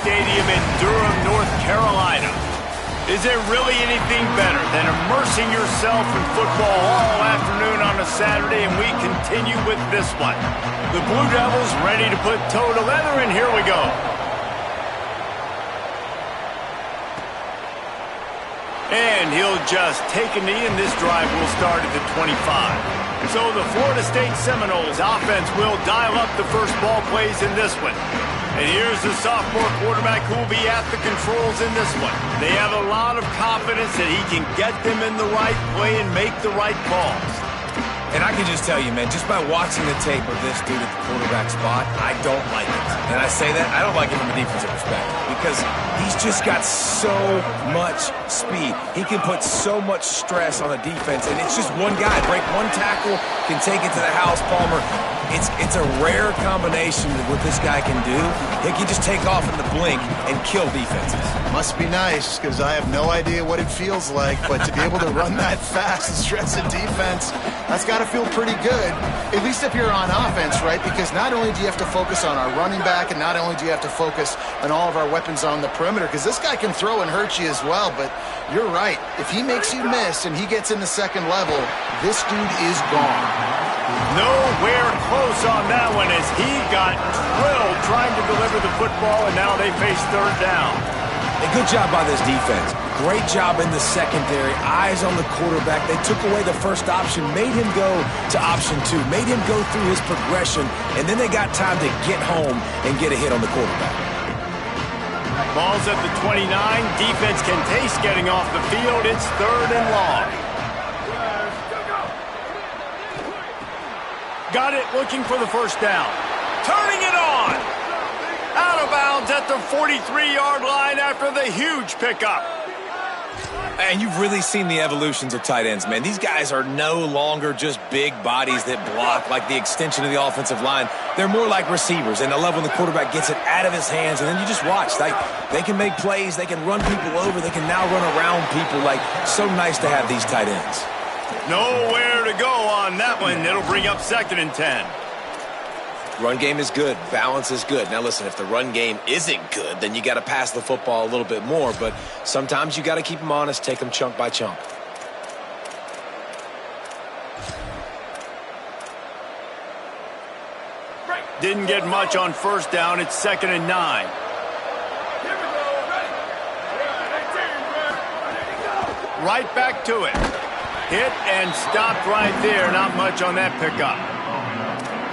Stadium in Durham, North Carolina. Is there really anything better than immersing yourself in football all afternoon on a Saturday? And we continue with this one. The Blue Devils ready to put toe to leather, and here we go. And he'll just take a knee, and this drive will start at the 25. So the Florida State Seminoles offense will dial up the first ball plays in this one. And here's the sophomore quarterback who will be at the controls in this one. They have a lot of confidence that he can get them in the right play and make the right calls. And I can just tell you, man, just by watching the tape of this dude at the quarterback spot, I don't like it. And I say that, I don't like it from a defensive perspective because he's just got so much speed. He can put so much stress on a defense, and it's just one guy. Break one tackle, can take it to the house, Palmer. It's a rare combination of what this guy can do. He can just take off in the blink and kill defenses. Must be nice, because I have no idea what it feels like, but to be able to run that fast and stress a defense, that's got to feel pretty good, at least if you're on offense, right? Because not only do you have to focus on our running back, and not only do you have to focus on all of our weapons on the perimeter, because this guy can throw and hurt you as well, but you're right. If he makes you miss and he gets in the second level, this dude is gone. Nowhere close on that one as he got drilled trying to deliver the football, and now they face third down. A good job by this defense. Great job in the secondary. Eyes on the quarterback. They took away the first option, made him go to option 2, made him go through his progression, and then they got time to get home and get a hit on the quarterback. Ball's at the 29. Defense can taste getting off the field. It's third and long. Got it, looking for the first down. Turning it on. Out of bounds at the 43-yard line after the huge pickup. And you've really seen the evolutions of tight ends, man. These guys are no longer just big bodies that block like the extension of the offensive line. They're more like receivers, and I love when the quarterback gets it out of his hands, and then you just watch. Like, they can make plays, they can run people over, they can now run around people. Like, so nice to have these tight ends. Nowhere to go on that one. It'll bring up second and 10. Run game is good. Balance is good. Now, listen, if the run game isn't good, then you got to pass the football a little bit more. But sometimes you got to keep them honest, take them chunk by chunk. Didn't get much on first down. It's second and 9. Right back to it. Hit and stopped right there. Not much on that pickup.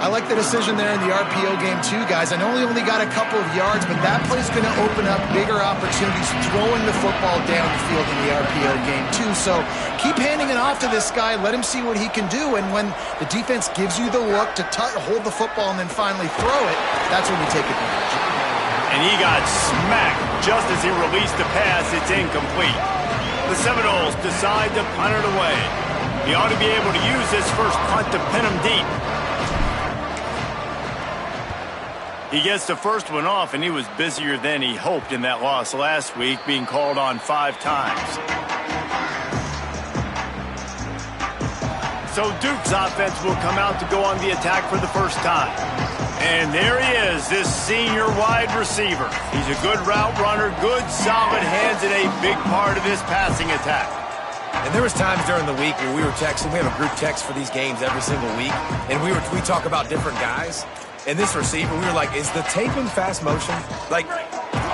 I like the decision there in the RPO game too, guys. I know he only got a couple of yards, but that play's going to open up bigger opportunities throwing the football down the field in the RPO game too. So keep handing it off to this guy. Let him see what he can do. And when the defense gives you the look to hold the football and then finally throw it, that's when you take advantage. And he got smacked just as he released the pass. It's incomplete. The Seminoles decide to punt it away. He ought to be able to use this first punt to pin him deep. He gets the first one off, and he was busier than he hoped in that loss last week, being called on 5 times. So Duke's offense will come out to go on the attack for the first time. And there he is, this senior wide receiver. He's a good route runner, good solid hands, and a big part of this passing attack. And there was times during the week where we were texting. We have a group text for these games every single week, and we talk about different guys. And this receiver, we were like, is the tape in fast motion? Like,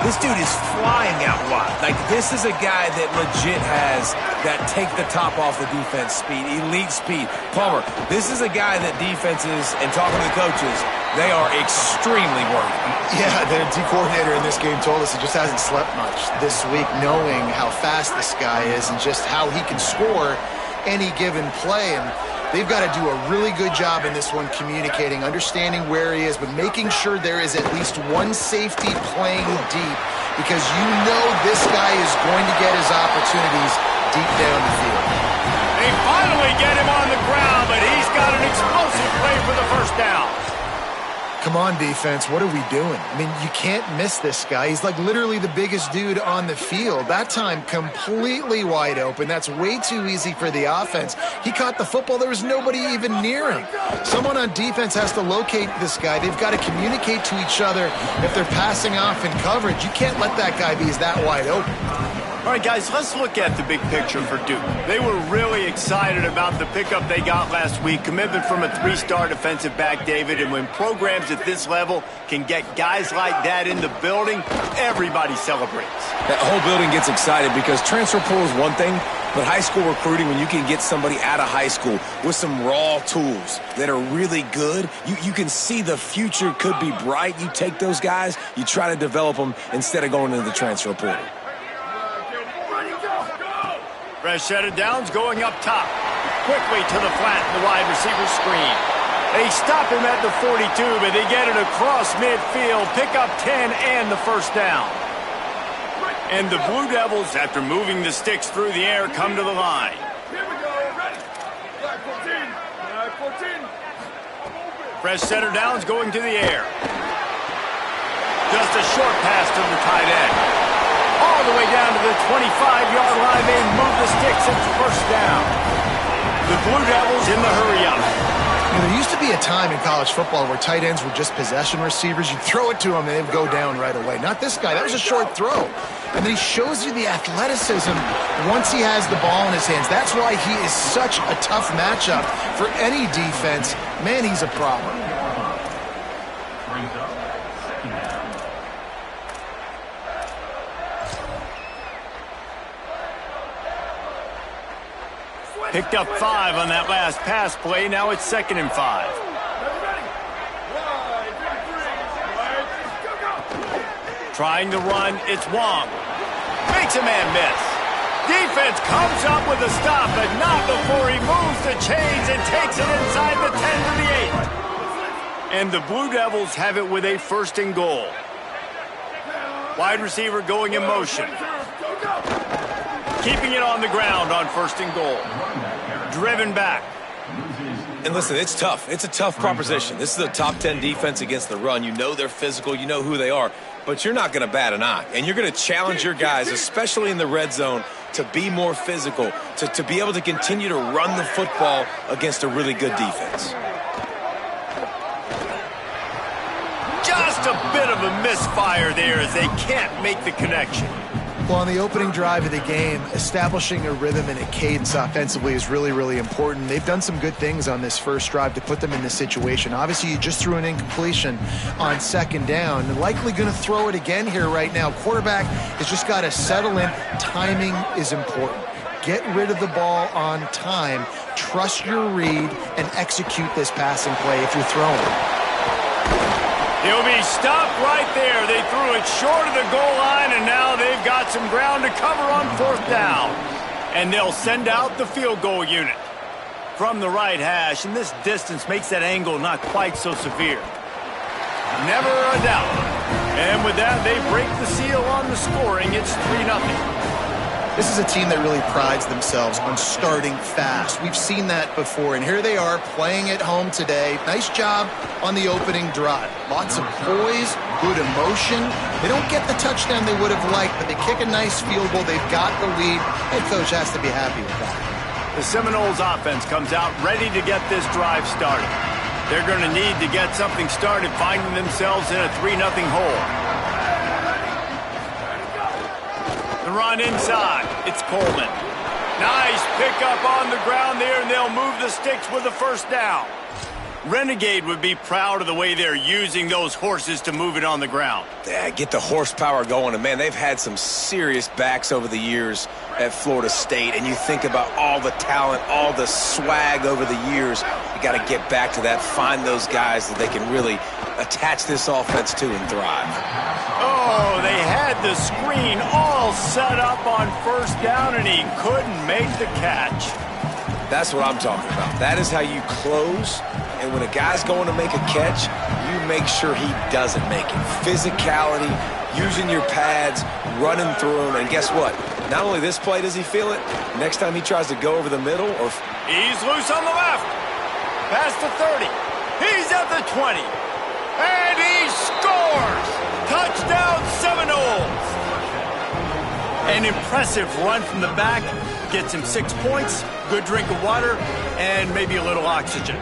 this dude is flying out wide. Like, this is a guy that legit has that take the top off the defense speed, elite speed. Palmer, this is a guy that defenses, and talking to the coaches, they are extremely worried. Yeah, the D coordinator in this game told us he just hasn't slept much this week, knowing how fast this guy is and just how he can score any given play. And they've got to do a really good job in this one communicating, understanding where he is, but making sure there is at least one safety playing deep, because you know this guy is going to get his opportunities deep down the field. They finally get him on the ground, but he's got an explosive play for the first down. Come on, defense. What are we doing? I mean, you can't miss this guy. He's like literally the biggest dude on the field. That time, completely wide open. That's way too easy for the offense. He caught the football. There was nobody even near him. Someone on defense has to locate this guy. They've got to communicate to each other if they're passing off in coverage. You can't let that guy be that wide open. All right, guys, let's look at the big picture for Duke. They were really excited about the pickup they got last week, commitment from a 3-star defensive back, David, and when programs at this level can get guys like that in the building, everybody celebrates. That whole building gets excited because transfer portal is one thing, but high school recruiting, when you can get somebody out of high school with some raw tools that are really good, you can see the future could be bright. You take those guys, you try to develop them instead of going into the transfer portal. Fresh set of downs going up top. Quickly to the flat, the wide receiver screen. They stop him at the 42, but they get it across midfield. Pick up 10 and the first down. And the Blue Devils, after moving the sticks through the air, come to the line. Here we go, ready. Black 14. Black 14. Fresh set of downs going to the air. Just a short pass to the tight end. All the way down to the 25-yard line. They move the sticks. It's first down. The Blue Devils in the hurry-up. You know, there used to be a time in college football where tight ends were just possession receivers. You'd throw it to them, and they'd go down right away. Not this guy. That was a short throw. And then he shows you the athleticism once he has the ball in his hands. That's why he is such a tough matchup for any defense. Man, he's a problem. Picked up 5 on that last pass play. Now it's 2nd and 5. Trying to run, it's Wong. Makes a man miss. Defense comes up with a stop, but not before he moves the chains and takes it inside the 10 to the 8. And the Blue Devils have it with a 1st and goal. Wide receiver going in motion. Keeping it on the ground on 1st and goal. Driven back. And listen, it's tough. It's a tough proposition. This is a top 10 defense against the run. You know they're physical. You know who they are. But you're not going to bat an eye. And you're going to challenge your guys, especially in the red zone, to be more physical, to be able to continue to run the football against a really good defense. Just a bit of a misfire there as they can't make the connection. Well, on the opening drive of the game, establishing a rhythm and a cadence offensively is really, really important. They've done some good things on this first drive to put them in this situation. Obviously, you just threw an incompletion on 2nd down. They're likely going to throw it again here right now. Quarterback has just got to settle in. Timing is important. Get rid of the ball on time. Trust your read and execute this passing play if you're throwing it. He'll be stopped right there. They threw it short of the goal line, and now they've got some ground to cover on 4th down. And they'll send out the field goal unit from the right hash, and this distance makes that angle not quite so severe. Never a doubt. And with that, they break the seal on the scoring. It's 3-0. This is a team that really prides themselves on starting fast. We've seen that before, and here they are playing at home today. Nice job on the opening drive. Lots of poise, good emotion. They don't get the touchdown they would have liked, but they kick a nice field goal. They've got the lead. Head coach has to be happy with that. The Seminoles offense comes out ready to get this drive started. They're going to need to get something started, finding themselves in a 3-0 hole. The run inside. It's Coleman. Nice pickup on the ground there, and they'll move the sticks with the 1st down. Renegade would be proud of the way they're using those horses to move it on the ground. Yeah, get the horsepower going. And, man, they've had some serious backs over the years at Florida State. And you think about all the talent, all the swag over the years. You got to get back to that, find those guys that they can really attach this offense to and thrive. Oh, they had the screen all set up on 1st down, and he couldn't make the catch. That's what I'm talking about. That is how you close. And when a guy's going to make a catch, you make sure he doesn't make it. Physicality, using your pads, running through him. And guess what? Not only this play does he feel it, next time he tries to go over the middle or... He's loose on the left. Past the 30. He's at the 20. And he scores! Touchdown Seminoles! An impressive run from the back. Gets him 6 points, good drink of water, and maybe a little oxygen.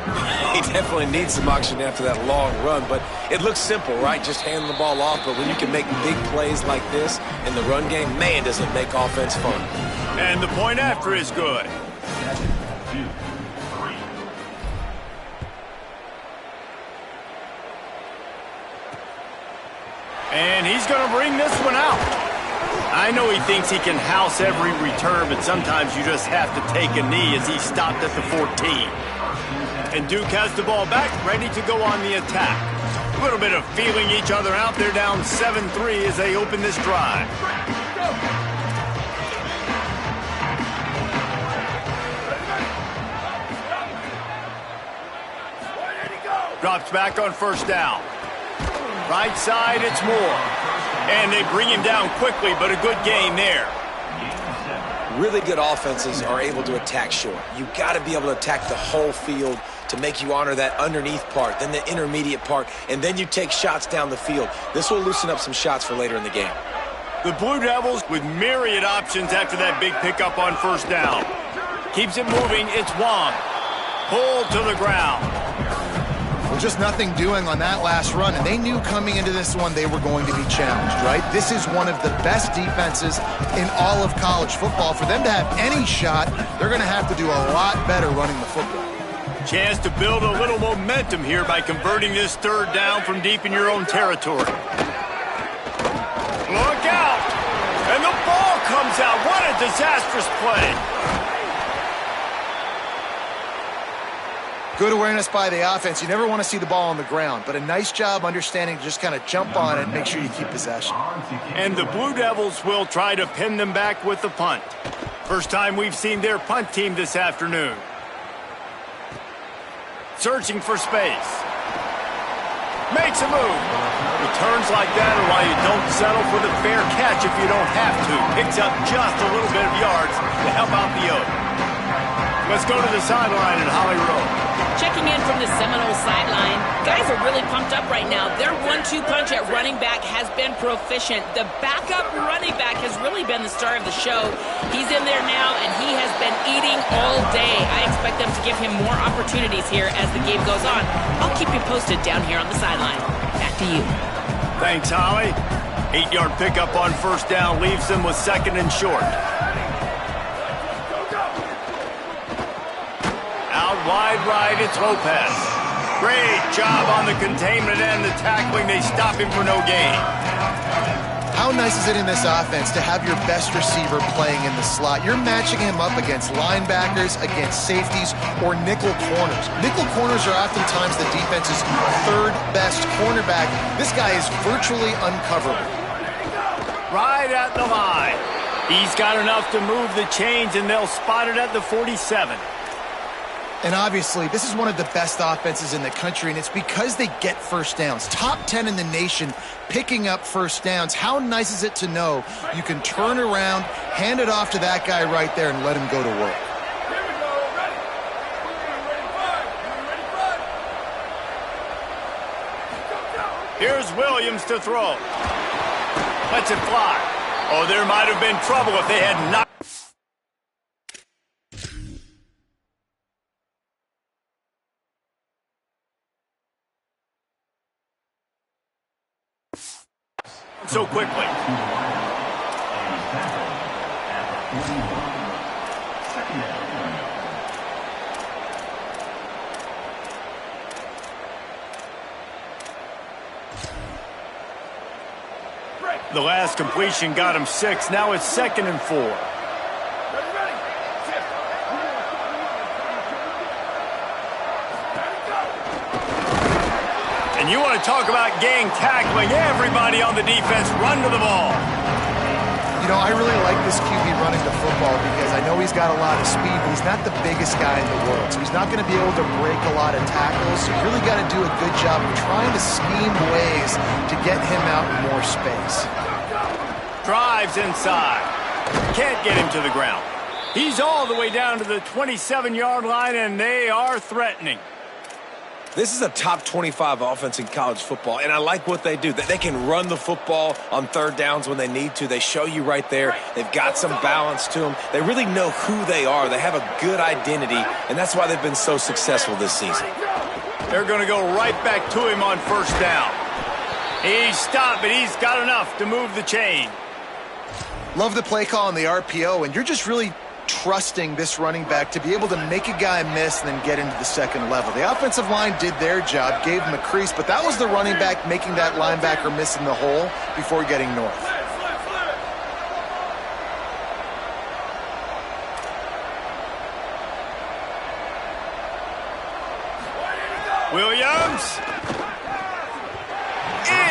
He definitely needs some oxygen after that long run, but it looks simple, right? Just handing the ball off, but when you can make big plays like this in the run game, man, does it make offense fun. And the point after is good. And he's going to bring this one out. I know he thinks he can house every return, but sometimes you just have to take a knee as he stopped at the 14. And Duke has the ball back, ready to go on the attack. A little bit of feeling each other out. They're down 7-3 as they open this drive. Drops back on first down. Right side, it's Moore. And they bring him down quickly, but a good gain there. Really good offenses are able to attack short. You've got to be able to attack the whole field to make you honor that underneath part, then the intermediate part, and then you take shots down the field. This will loosen up some shots for later in the game. The Blue Devils with myriad options after that big pickup on first down. Keeps it moving, it's Wong. Pulled to the ground. Well, just nothing doing on that last run, and they knew coming into this one they were going to be challenged, right? This is one of the best defenses in all of college football. For them to have any shot, they're going to have to do a lot better running the football. Chance to build a little momentum here by converting this third down from deep in your own territory. Look out! And the ball comes out. What a disastrous play. Good awareness by the offense. You never want to see the ball on the ground, but a nice job understanding to just kind of jump on it and make sure you keep possession. And the Blue Devils will try to pin them back with the punt. First time we've seen their punt team this afternoon. Searching for space. Makes a move. Returns like that are why you don't settle for the fair catch if you don't have to. Picks up just a little bit of yards to help out the Oak. Let's go to the sideline at Holly Rowe. Checking in from the Seminole sideline. Guys are really pumped up right now. Their 1-2 punch at running back has been proficient. The backup running back has really been the star of the show. He's in there now, and he has been eating all day. I expect them to give him more opportunities here as the game goes on. I'll keep you posted down here on the sideline. Back to you. Thanks, Holly. 8-yard pickup on first down leaves them with second and short. Out wide right, it's Lopez. Great job on the containment and the tackling. They stop him for no gain. How nice is it in this offense to have your best receiver playing in the slot? You're matching him up against linebackers, against safeties, or nickel corners. Nickel corners are oftentimes the defense's third best cornerback. This guy is virtually uncoverable. Right at the line. He's got enough to move the chains, and they'll spot it at the 47. And obviously, this is one of the best offenses in the country, and it's because they get first downs. Top 10 in the nation picking up first downs. How nice is it to know you can turn around, hand it off to that guy right there, and let him go to work? Here's Williams to throw. Lets it fly. Oh, there might have been trouble if they had not. So quickly. The last completion got him 6. Now it's 2nd and 4. And you want to talk about gang tackling. Everybody on the defense run to the ball. You know, I really like this QB running the football because I know he's got a lot of speed, but he's not the biggest guy in the world. So he's not going to be able to break a lot of tackles. So you really got to do a good job of trying to scheme ways to get him out in more space. Drives inside. Can't get him to the ground. He's all the way down to the 27-yard line, and they are threatening. This is a top 25 offense in college football, and I like what they do. They can run the football on third downs when they need to. They show you right there. They've got some balance to them. They really know who they are. They have a good identity, and that's why they've been so successful this season. They're going to go right back to him on first down. He's stopped, but he's got enough to move the chain. Love the play call on the RPO, and you're just really trusting this running back to be able to make a guy miss and then get into the second level. The offensive line did their job, gave him a crease, but that was the running back making that linebacker miss in the hole before getting north. Williams.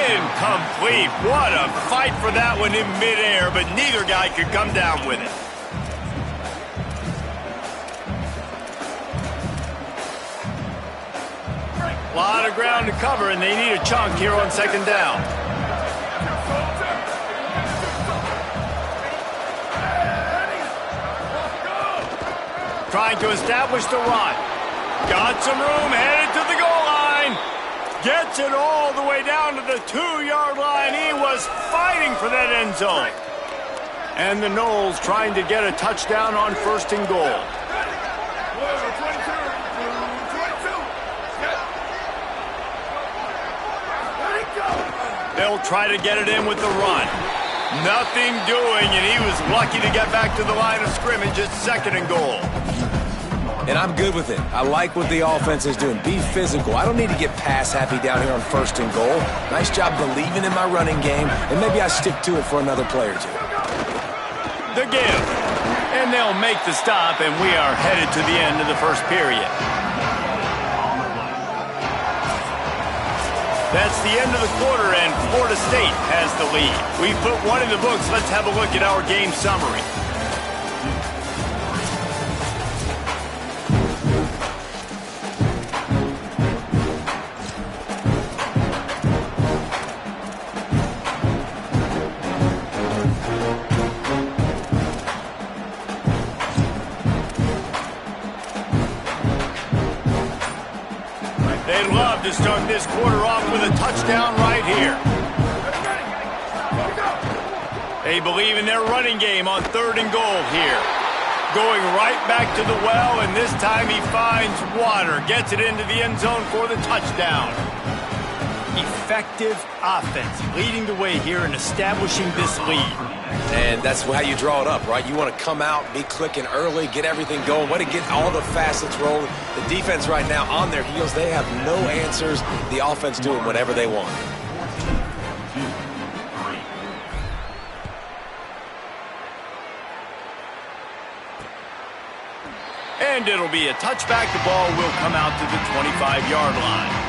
Incomplete. What a fight for that one in midair, but neither guy could come down with it. A lot of ground to cover, and they need a chunk here on second down. Trying to establish the run. Got some room, headed to the goal line. Gets it all the way down to the 2-yard line. He was fighting for that end zone. And the Noles trying to get a touchdown on first and goal. They'll try to get it in with the run. Nothing doing, and he was lucky to get back to the line of scrimmage at second and goal. And I'm good with it. I like what the offense is doing. Be physical. I don't need to get pass happy down here on first and goal. Nice job believing in my running game, and maybe I stick to it for another play or two. The give. And they'll make the stop, and we are headed to the end of the first period. That's the end of the quarter, and Florida State has the lead. We've put one in the books. Let's have a look at our game summary. They'd love to start this quarter off with a touchdown right here. They believe in their running game on third and goal here. Going right back to the well, and this time he finds water. Gets it into the end zone for the touchdown. Effective offense leading the way here and establishing this lead. And that's how you draw it up, right? You want to come out, be clicking early, get everything going, want to get all the facets rolling. The defense right now on their heels, they have no answers. The offense doing whatever they want. And it'll be a touchback. The ball will come out to the 25-yard line.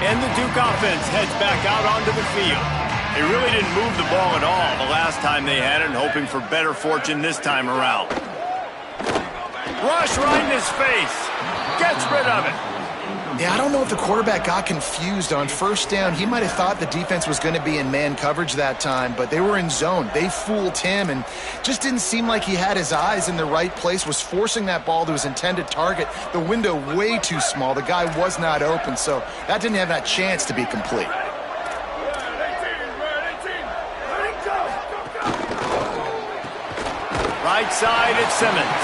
And the Duke offense heads back out onto the field. They really didn't move the ball at all the last time they had it, hoping for better fortune this time around. Rush right in his face. Gets rid of it. Yeah, I don't know if the quarterback got confused on first down. He might have thought the defense was going to be in man coverage that time, but they were in zone. They fooled him and just didn't seem like he had his eyes in the right place, was forcing that ball to his intended target. The window way too small. The guy was not open, so that didn't have that chance to be complete. Right side, it's Simmons.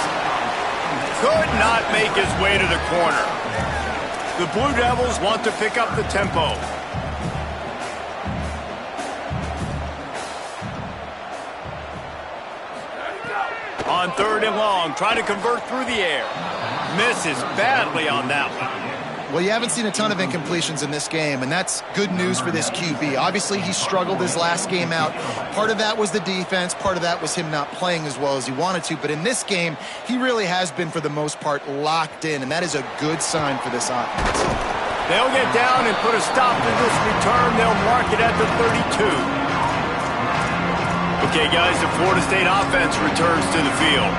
Could not make his way to the corner. The Blue Devils want to pick up the tempo. On third and long, trying to convert through the air. Misses badly on that one. Well, you haven't seen a ton of incompletions in this game, and that's good news for this QB. Obviously, he struggled his last game out. Part of that was the defense. Part of that was him not playing as well as he wanted to. But in this game, he really has been, for the most part, locked in, and that is a good sign for this offense. They'll get down and put a stop to this return. They'll mark it at the 32. Okay, guys, the Florida State offense returns to the field.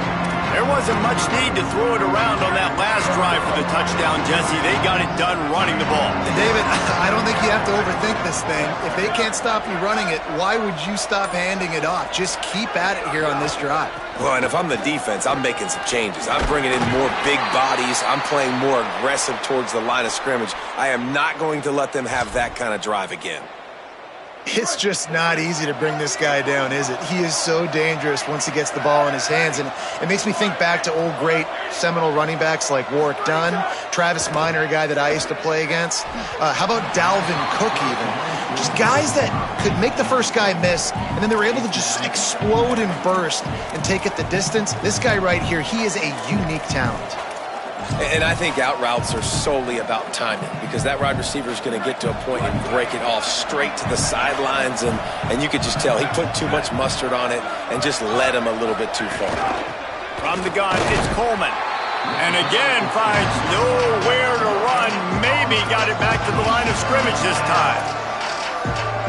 They're wasn't much need to throw it around on that last drive for the touchdown, Jesse. They got it done running the ball. And David, I don't think you have to overthink this thing. If they can't stop you running it, why would you stop handing it off? Just keep at it here on this drive. Well, and if I'm the defense, I'm making some changes. I'm bringing in more big bodies. I'm playing more aggressive towards the line of scrimmage. I am not going to let them have that kind of drive again. It's just not easy to bring this guy down, is it? He is so dangerous once he gets the ball in his hands, and it makes me think back to old great Seminole running backs like Warwick Dunn, Travis Minor, a guy that I used to play against. How about Dalvin Cook even? Just guys that could make the first guy miss, and then they were able to just explode and burst and take it the distance. This guy right here, he is a unique talent. And I think out routes are solely about timing, because that wide receiver is going to get to a point and break it off straight to the sidelines, and you could just tell he put too much mustard on it and just led him a little bit too far. From the gun, it's Coleman. And again finds nowhere to run. Maybe got it back to the line of scrimmage this time.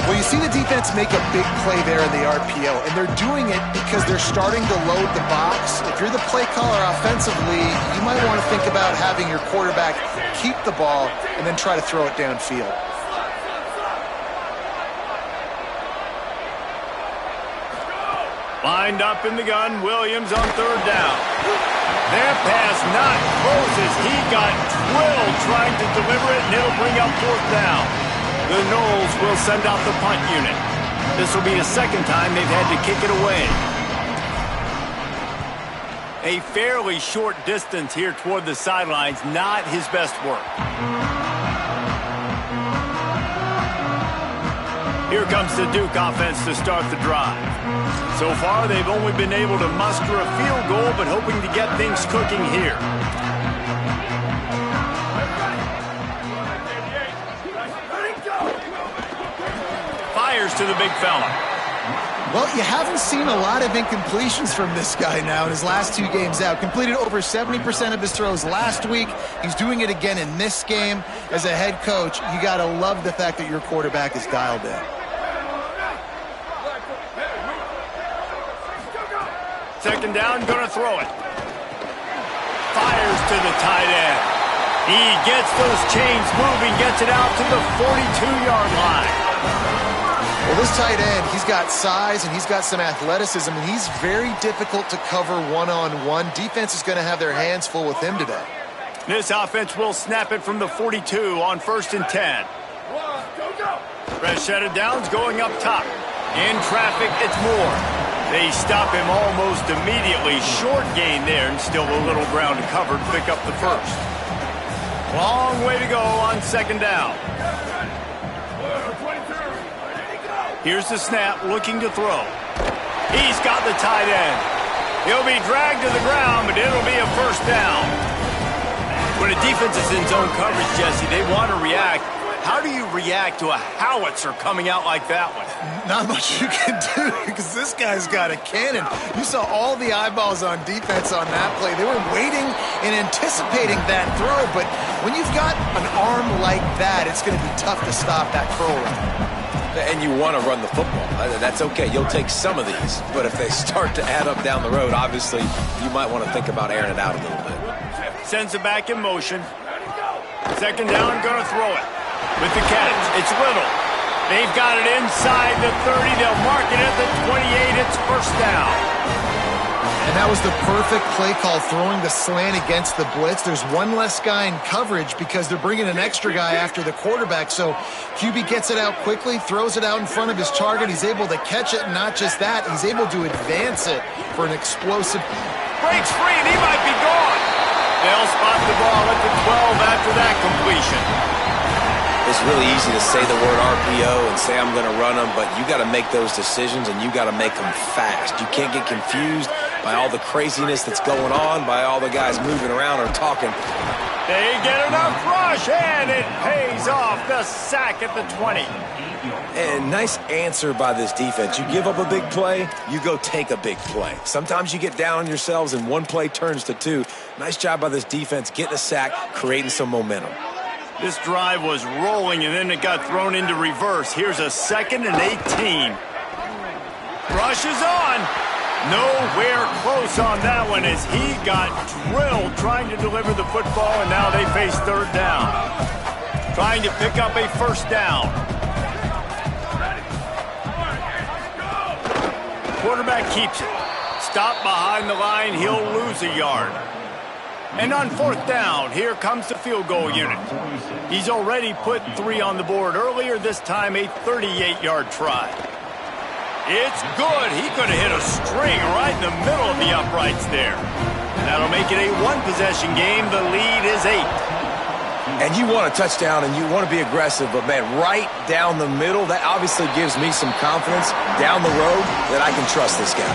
Well, you see the defense make a big play there in the RPO, and they're doing it because they're starting to load the box. If you're the play caller offensively, you might want to think about having your quarterback keep the ball and then try to throw it downfield. Lined up in the gun, Williams on third down. Their pass not closes. He got drilled trying to deliver it, and it'll bring up fourth down. The Noles will send out the punt unit. This will be the second time they've had to kick it away. A fairly short distance here toward the sidelines, not his best work. Here comes the Duke offense to start the drive. So far, they've only been able to muster a field goal, but hoping to get things cooking here. Fires to the big fella. Well, you haven't seen a lot of incompletions from this guy now in his last two games out. Completed over 70% of his throws last week. He's doing it again in this game. As a head coach, you got to love the fact that your quarterback is dialed in. Second down, gonna throw it. Fires to the tight end. He gets those chains moving, gets it out to the 42-yard line. Well, this tight end, he's got size and he's got some athleticism, and he's very difficult to cover one-on-one. Defense is going to have their hands full with him today. This offense will snap it from the 42 on 1st and 10. Fresh set of downs going up top. In traffic, it's Moore. They stop him almost immediately. Short gain there, and still a little ground to cover to pick up the first. Long way to go on second down. Here's the snap, looking to throw. He's got the tight end. He'll be dragged to the ground, but it'll be a first down. When a defense is in zone coverage, Jesse, they want to react. How do you react to a howitzer coming out like that one? Not much you can do, because this guy's got a cannon. You saw all the eyeballs on defense on that play. They were waiting and anticipating that throw, but when you've got an arm like that, it's going to be tough to stop that curl run. And you want to run the football. That's okay. You'll take some of these. But if they start to add up down the road, obviously, you might want to think about airing it out a little bit. Sends it back in motion. Second down, going to throw it. With the catch, it's Little. They've got it inside the 30. They'll mark it at the 28. It's first down. And that was the perfect play call, throwing the slant against the blitz. There's one less guy in coverage because they're bringing an extra guy after the quarterback. So QB gets it out quickly, throws it out in front of his target. He's able to catch it, and not just that, he's able to advance it for an explosive. Breaks free, and he might be gone. They'll spot the ball at the 12 after that completion. It's really easy to say the word RPO and say I'm going to run them, but you got to make those decisions, and you got to make them fast. You can't get confused by all the craziness that's going on, by all the guys moving around or talking. They get enough rush, and it pays off. The sack at the 20. And nice answer by this defense. You give up a big play, you go take a big play. Sometimes you get down on yourselves and one play turns to two. Nice job by this defense getting a sack, creating some momentum. This drive was rolling, and then it got thrown into reverse. Here's a 2nd and 18. Rush is on. Nowhere close on that one as he got drilled trying to deliver the football, and now they face third down. Trying to pick up a first down. Quarterback keeps it. Stop behind the line, he'll lose a yard. And on fourth down, here comes the field goal unit. He's already put 3 on the board earlier, this time a 38-yard try. It's good. He could have hit a string right in the middle of the uprights there. That'll make it a one-possession game. The lead is 8. And you want a touchdown and you want to be aggressive, but, man, right down the middle, that obviously gives me some confidence down the road that I can trust this guy.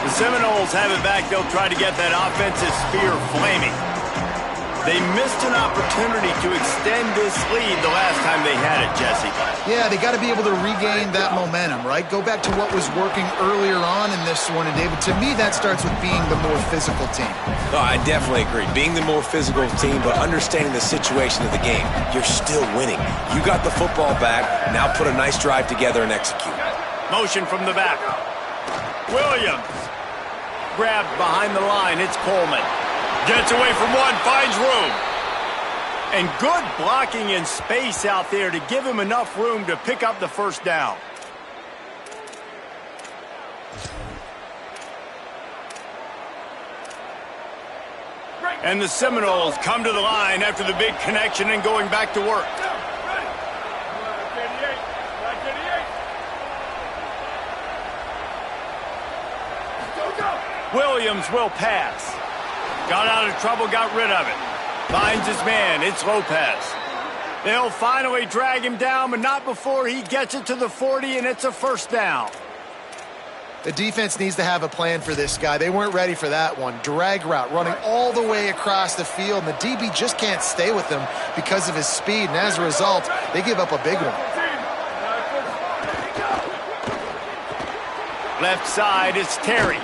The Seminoles have it back. They'll try to get that offensive spear flaming. They missed an opportunity to extend this lead the last time they had it, Jesse. Yeah, they got to be able to regain that momentum, right? Go back to what was working earlier on in this one. And, David, to me, that starts with being the more physical team. No, I definitely agree. Being the more physical team, but understanding the situation of the game. You're still winning. You got the football back. Now put a nice drive together and execute. Motion from the back. Williams. Grabbed behind the line. It's Coleman. Gets away from one, finds room. And good blocking in space out there to give him enough room to pick up the first down. And the Seminoles come to the line after the big connection and going back to work. Williams will pass. Got out of trouble, got rid of it. Finds his man, it's Lopez. They'll finally drag him down, but not before he gets it to the 40, and it's a first down. The defense needs to have a plan for this guy. They weren't ready for that one. Drag route, running all the way across the field, and the DB just can't stay with him because of his speed, and as a result, they give up a big one. Left side, it's Terry.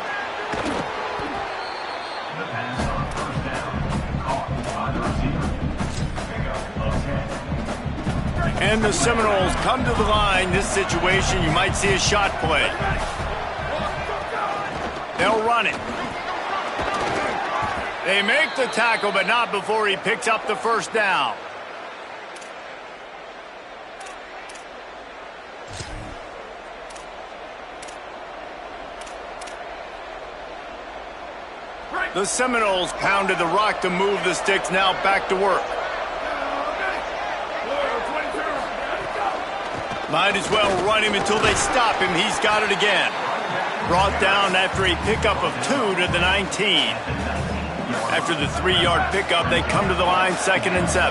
And the Seminoles come to the line. This situation, you might see a shot play. They'll run it. They make the tackle, but not before he picks up the first down. The Seminoles pounded the rock to move the sticks, now back to work. Might as well run him until they stop him. He's got it again. Brought down after a pickup of 2 to the 19. After the 3-yard pickup, they come to the line, 2nd and 7.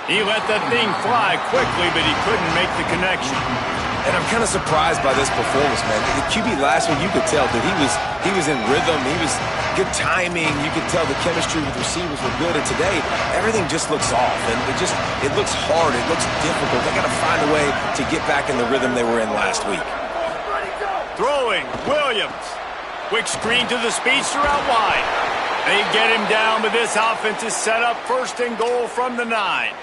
He let that thing fly quickly, but he couldn't make the connection. And I'm kind of surprised by this performance, man. The QB last week, you could tell that he was in rhythm. He was good timing. You could tell the chemistry with receivers were good. And today, everything just looks off. And it looks hard. It looks difficult. They got to find a way to get back in the rhythm they were in last week. Throwing, Williams. Quick screen to the speedster out wide. They get him down, but this offense is set up 1st and goal from the 9.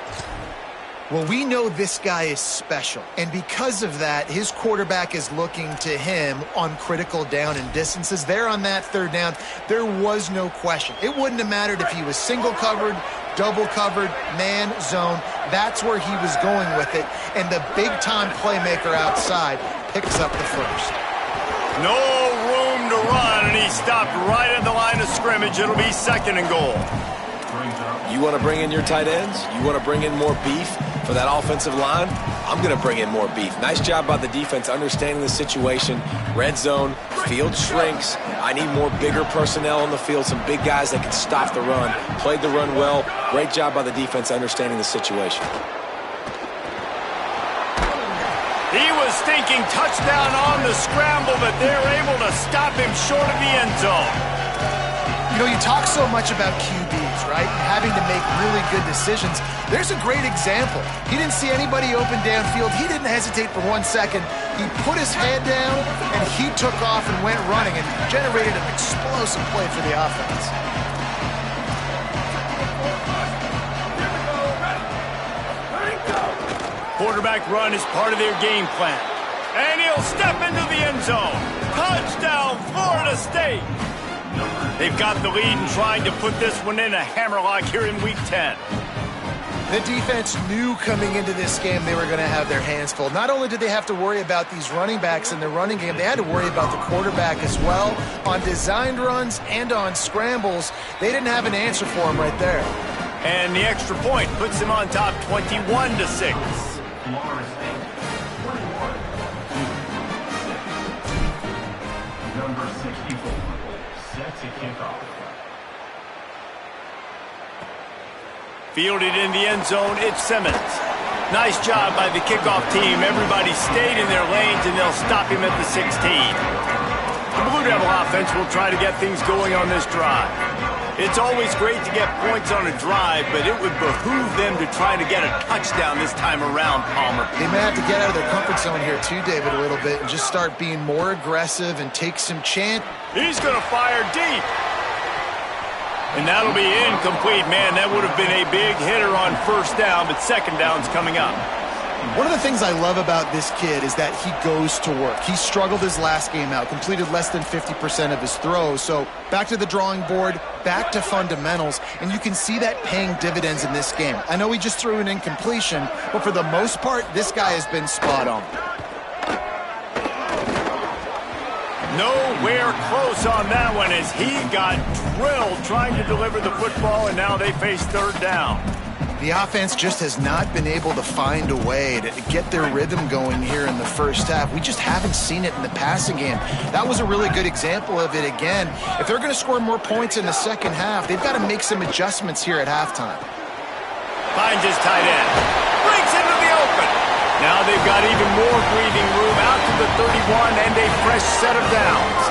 Well, we know this guy is special, and because of that, his quarterback is looking to him on critical down and distances. There on that 3rd down, there was no question. It wouldn't have mattered if he was single covered, double covered, man, zone. That's where he was going with it, and the big-time playmaker outside picks up the first. No room to run, and he stopped right at the line of scrimmage. It'll be 2nd and goal. You want to bring in your tight ends? You want to bring in more beef for that offensive line? I'm going to bring in more beef. Nice job by the defense understanding the situation. Red zone, field shrinks. I need more bigger personnel on the field, some big guys that can stop the run. Played the run well. Great job by the defense understanding the situation. He was thinking touchdown on the scramble, but they're able to stop him short of the end zone. You know, you talk so much about QBs, right? Having to make really good decisions. There's a great example. He didn't see anybody open downfield. He didn't hesitate for 1 second. He put his head down, and he took off and went running and generated an explosive play for the offense. Quarterback run is part of their game plan. And he'll step into the end zone. Touchdown, Florida State. They've got the lead and trying to put this one in a hammerlock here in Week 10. The defense knew coming into this game they were going to have their hands full. Not only did they have to worry about these running backs in the running game, they had to worry about the quarterback as well. On designed runs and on scrambles, they didn't have an answer for him right there. And the extra point puts them on top 21-6. Number 64, set to kick off. Fielded in the end zone, it's Simmons. Nice job by the kickoff team. Everybody stayed in their lanes, and they'll stop him at the 16. The Blue Devil offense will try to get things going on this drive. It's always great to get points on a drive, but it would behoove them to try to get a touchdown this time around, Palmer. They may have to get out of their comfort zone here too, David, a little bit, and just start being more aggressive and take some chance. He's going to fire deep. And that'll be incomplete. Man, that would have been a big hitter on first down, but second down's coming up. One of the things I love about this kid is that he goes to work. He struggled his last game out, completed less than 50% of his throws. So back to the drawing board, back to fundamentals, and you can see that paying dividends in this game. I know he just threw an incompletion, but for the most part, this guy has been spot on. Nowhere close on that one as he got drilled trying to deliver the football, and now they face third down. The offense just has not been able to find a way to get their rhythm going here in the first half. We just haven't seen it in the passing game. That was a really good example of it again. If they're going to score more points in the second half, they've got to make some adjustments here at halftime. Finds his tight end. Breaks into the open. Now they've got even more breathing room out to the 31 and a fresh set of downs.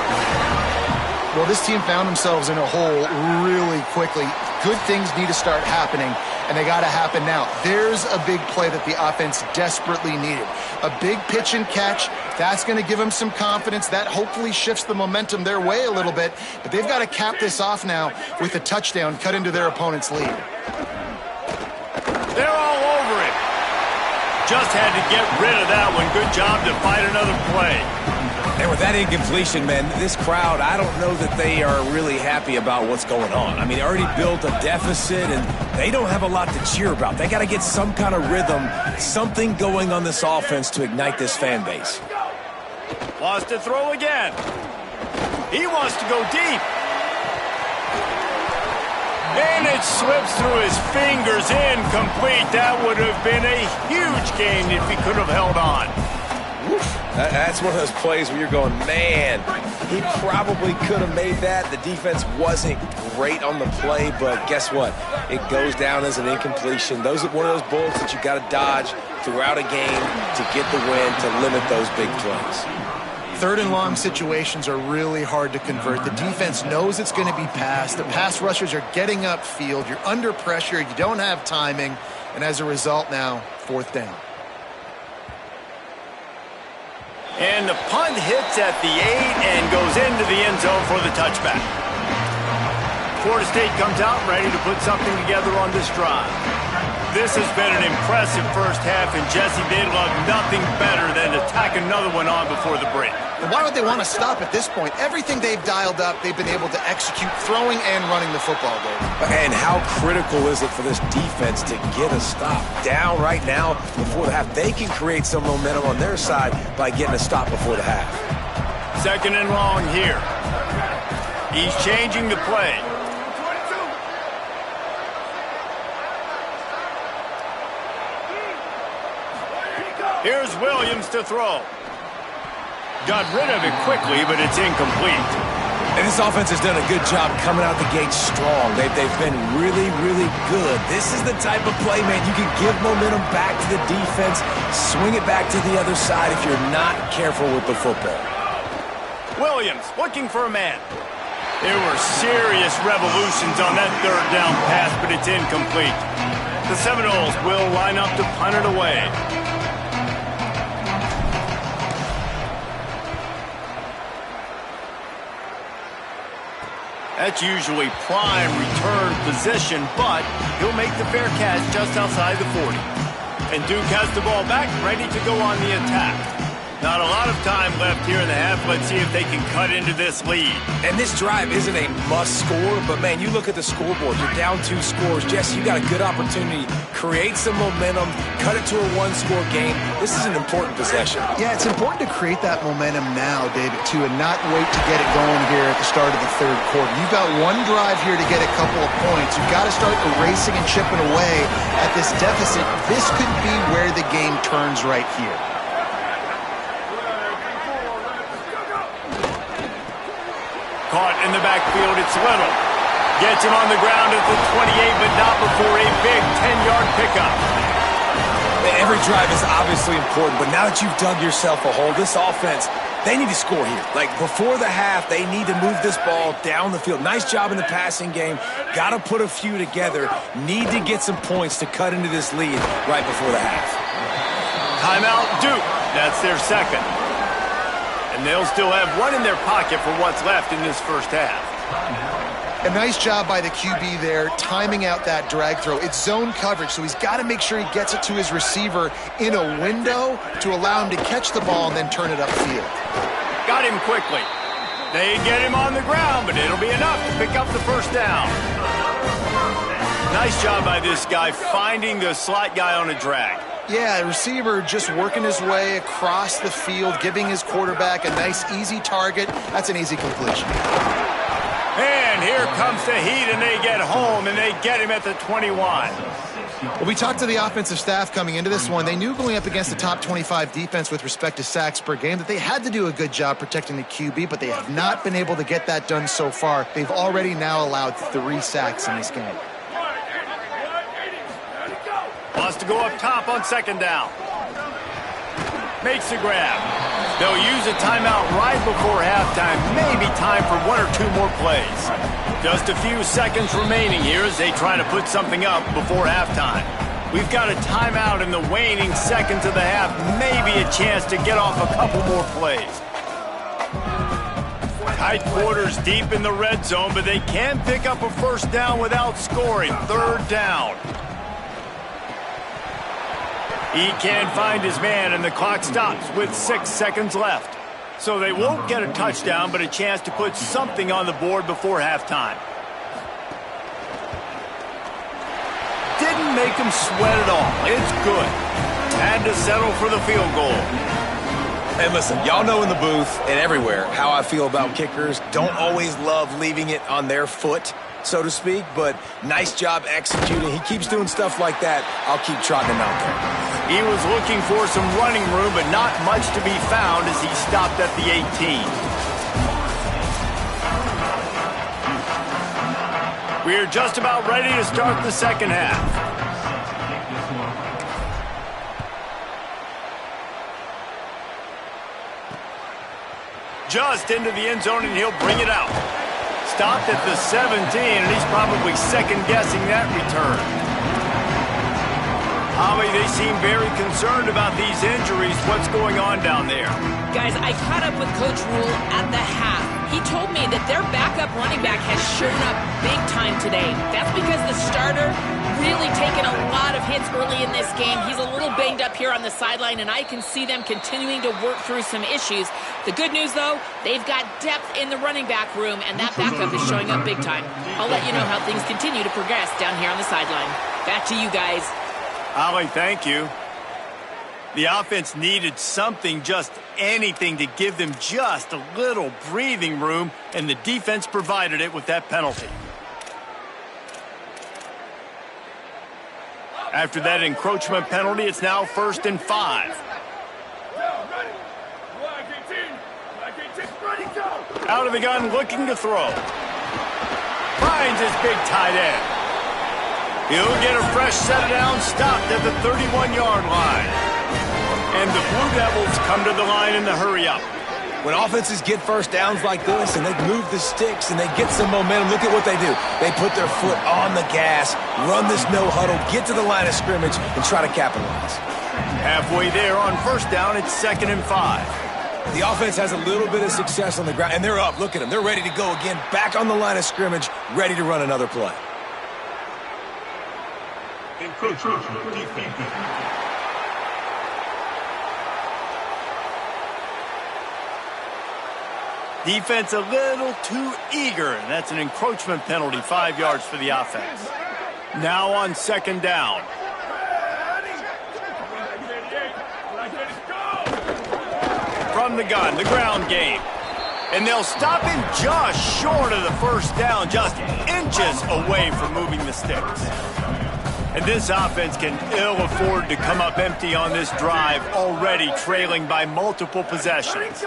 Well, this team found themselves in a hole really quickly. Good things need to start happening, and they got to happen now. There's a big play that the offense desperately needed. A big pitch and catch. That's going to give them some confidence. That hopefully shifts the momentum their way a little bit. But they've got to cap this off now with a touchdown cut into their opponent's lead. They're all over it. Just had to get rid of that one. Good job to fight another play. And with that incompletion, man, this crowd, I don't know that they are really happy about what's going on. I mean, they already built a deficit, and they don't have a lot to cheer about. They got to get some kind of rhythm, something going on this offense to ignite this fan base. Lost to throw again. He wants to go deep. And it slips through his fingers, incomplete. That would have been a huge gain if he could have held on. That's one of those plays where you're going, man, he probably could have made that. The defense wasn't great on the play, but guess what? It goes down as an incompletion. Those are one of those bullets that you got to dodge throughout a game to get the win, to limit those big plays. Third and long situations are really hard to convert. The defense knows it's going to be passed. The pass rushers are getting upfield. You're under pressure. You don't have timing. And as a result now, fourth down. And the punt hits at the 8 and goes into the end zone for the touchback. Florida State comes out ready to put something together on this drive. This has been an impressive first half, and Jesse, they'd love nothing better than to tack another one on before the break. And why would they want to stop at this point? Everything they've dialed up, they've been able to execute throwing and running the football game. And how critical is it for this defense to get a stop down right now before the half? They can create some momentum on their side by getting a stop before the half. Second and long here. He's changing the play. Here's Williams to throw. Got rid of it quickly, but it's incomplete. And this offense has done a good job coming out the gate strong. They've been really, really good. This is the type of play, man, you can give momentum back to the defense, swing it back to the other side if you're not careful with the football. Williams looking for a man. There were serious revolutions on that third down pass, but it's incomplete. The Seminoles will line up to punt it away. That's usually prime return position, but he'll make the fair catch just outside the 40. And Duke has the ball back, ready to go on the attack. Not a lot of time left here in the half. Let's see if they can cut into this lead. And this drive isn't a must score, but man, you look at the scoreboard. You're down 2 scores. Jesse, you got a good opportunity. Create some momentum. Cut it to a 1-score game. This is an important possession. Yeah, it's important to create that momentum now, David, too, and not wait to get it going here at the start of the third quarter. You've got one drive here to get a couple of points. You've got to start erasing and chipping away at this deficit. This could be where the game turns right here. Caught in the backfield, it's Little. Gets him on the ground at the 28, but not before a big 10-yard pickup. Every drive is obviously important, but now that you've dug yourself a hole, this offense, they need to score here. Like, before the half, they need to move this ball down the field. Nice job in the passing game. Got to put a few together. Need to get some points to cut into this lead right before the half. Timeout, Duke. That's their second. And they'll still have one in their pocket for what's left in this first half. A nice job by the QB there, timing out that drag throw. It's zone coverage, so he's got to make sure he gets it to his receiver in a window to allow him to catch the ball and then turn it upfield. Got him quickly. They get him on the ground, but it'll be enough to pick up the first down. Nice job by this guy finding the slot guy on a drag. Yeah, the receiver just working his way across the field, giving his quarterback a nice, easy target. That's an easy completion. And here comes the heat, and they get home, and they get him at the 21. Well, we talked to the offensive staff coming into this one. They knew going up against the top 25 defense with respect to sacks per game that they had to do a good job protecting the QB, but they have not been able to get that done so far. They've already now allowed 3 sacks in this game. Wants to go up top on second down. Makes the grab. They'll use a timeout right before halftime. Maybe time for 1 or 2 more plays. Just a few seconds remaining here as they try to put something up before halftime. We've got a timeout in the waning seconds of the half. Maybe a chance to get off a couple more plays. Tight quarters deep in the red zone, but they can pick up a first down without scoring. Third down. He can't find his man, and the clock stops with 6 seconds left. So they won't get a touchdown, but a chance to put something on the board before halftime. Didn't make him sweat at all. It's good. Had to settle for the field goal. And listen, y'all know in the booth and everywhere how I feel about kickers. Don't always love leaving it on their foot, so to speak, but nice job executing. He keeps doing stuff like that. I'll keep trotting him out there. He was looking for some running room, but not much to be found as he stopped at the 18. We're just about ready to start the second half. Just into the end zone, and he'll bring it out. Stopped at the 17, and he's probably second-guessing that return. Holly, they seem very concerned about these injuries. What's going on down there? Guys, I caught up with Coach Rule at the half. He told me that their backup running back has shown up big time today. That's because the starter really taken a lot of hits early in this game. He's a little banged up here on the sideline, and I can see them continuing to work through some issues. The good news, though, they've got depth in the running back room, and that backup is showing up big time. I'll let you know how things continue to progress down here on the sideline. Back to you guys. Holly, thank you. The offense needed something, just anything, to give them just a little breathing room, and the defense provided it with that penalty. After that encroachment penalty, it's now 1st and 5. Out of the gun, looking to throw. Finds his big tight end. He'll get a fresh set down, stopped at the 31-yard line. And the Blue Devils come to the line in the hurry-up. When offenses get first downs like this and they move the sticks and they get some momentum, look at what they do. They put their foot on the gas, run this no huddle, get to the line of scrimmage, and try to capitalize. Halfway there on first down, it's 2nd and 5. The offense has a little bit of success on the ground, and they're up. Look at them. They're ready to go again, back on the line of scrimmage, ready to run another play. Defense a little too eager, and that's an encroachment penalty, 5 yards for the offense. Now on second down. From the gun, the ground game. And they'll stop him just short of the first down, just inches away from moving the sticks. And this offense can ill afford to come up empty on this drive, already trailing by multiple possessions.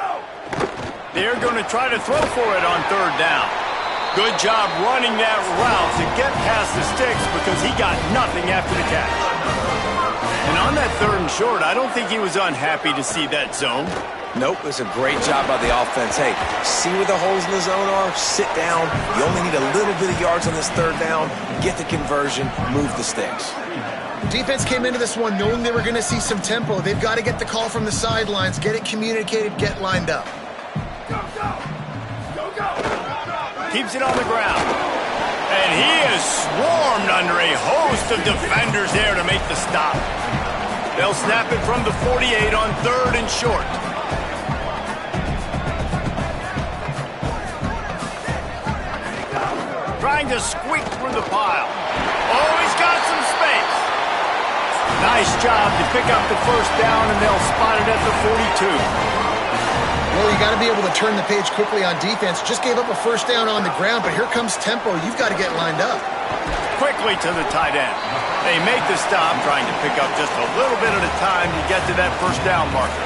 They're going to try to throw for it on third down. Good job running that route to get past the sticks because he got nothing after the catch. And on that third and short, I don't think he was unhappy to see that zone. Nope, it's a great job by the offense. Hey, see where the holes in the zone are, sit down. You only need a little bit of yards on this third down, get the conversion, move the sticks. Defense came into this one knowing they were going to see some tempo. They've got to get the call from the sidelines, get it communicated, get lined up. Keeps it on the ground. And he is swarmed under a host of defenders there to make the stop. They'll snap it from the 48 on third and short. Trying to squeak through the pile. Oh, he's got some space. Nice job to pick up the first down, and they'll spot it at the 42. Well, you got to be able to turn the page quickly on defense. Just gave up a first down on the ground, but here comes tempo. You've got to get lined up. Quickly to the tight end. They make the stop, trying to pick up just a little bit at a time to get to that first down marker.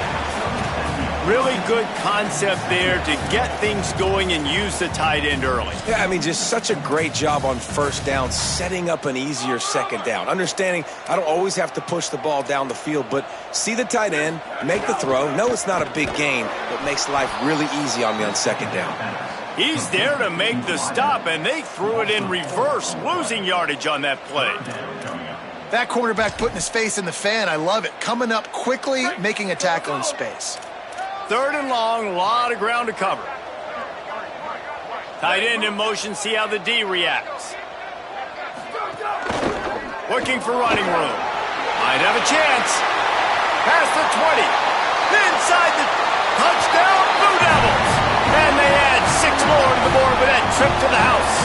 Really good concept there to get things going and use the tight end early. Yeah, I mean, just such a great job on first down, setting up an easier second down. Understanding I don't always have to push the ball down the field, but see the tight end, make the throw. No, it's not a big gain, but makes life really easy on me on second down. He's there to make the stop, and they threw it in reverse, losing yardage on that play. That cornerback putting his face in the fan, I love it. Coming up quickly, making a tackle in space. Third and long, a lot of ground to cover. Tight end in motion, see how the D reacts. Looking for running room. Might have a chance. Past the 20. Inside the touchdown, Blue Devils. And they add 6 more to the board with that trip to the house.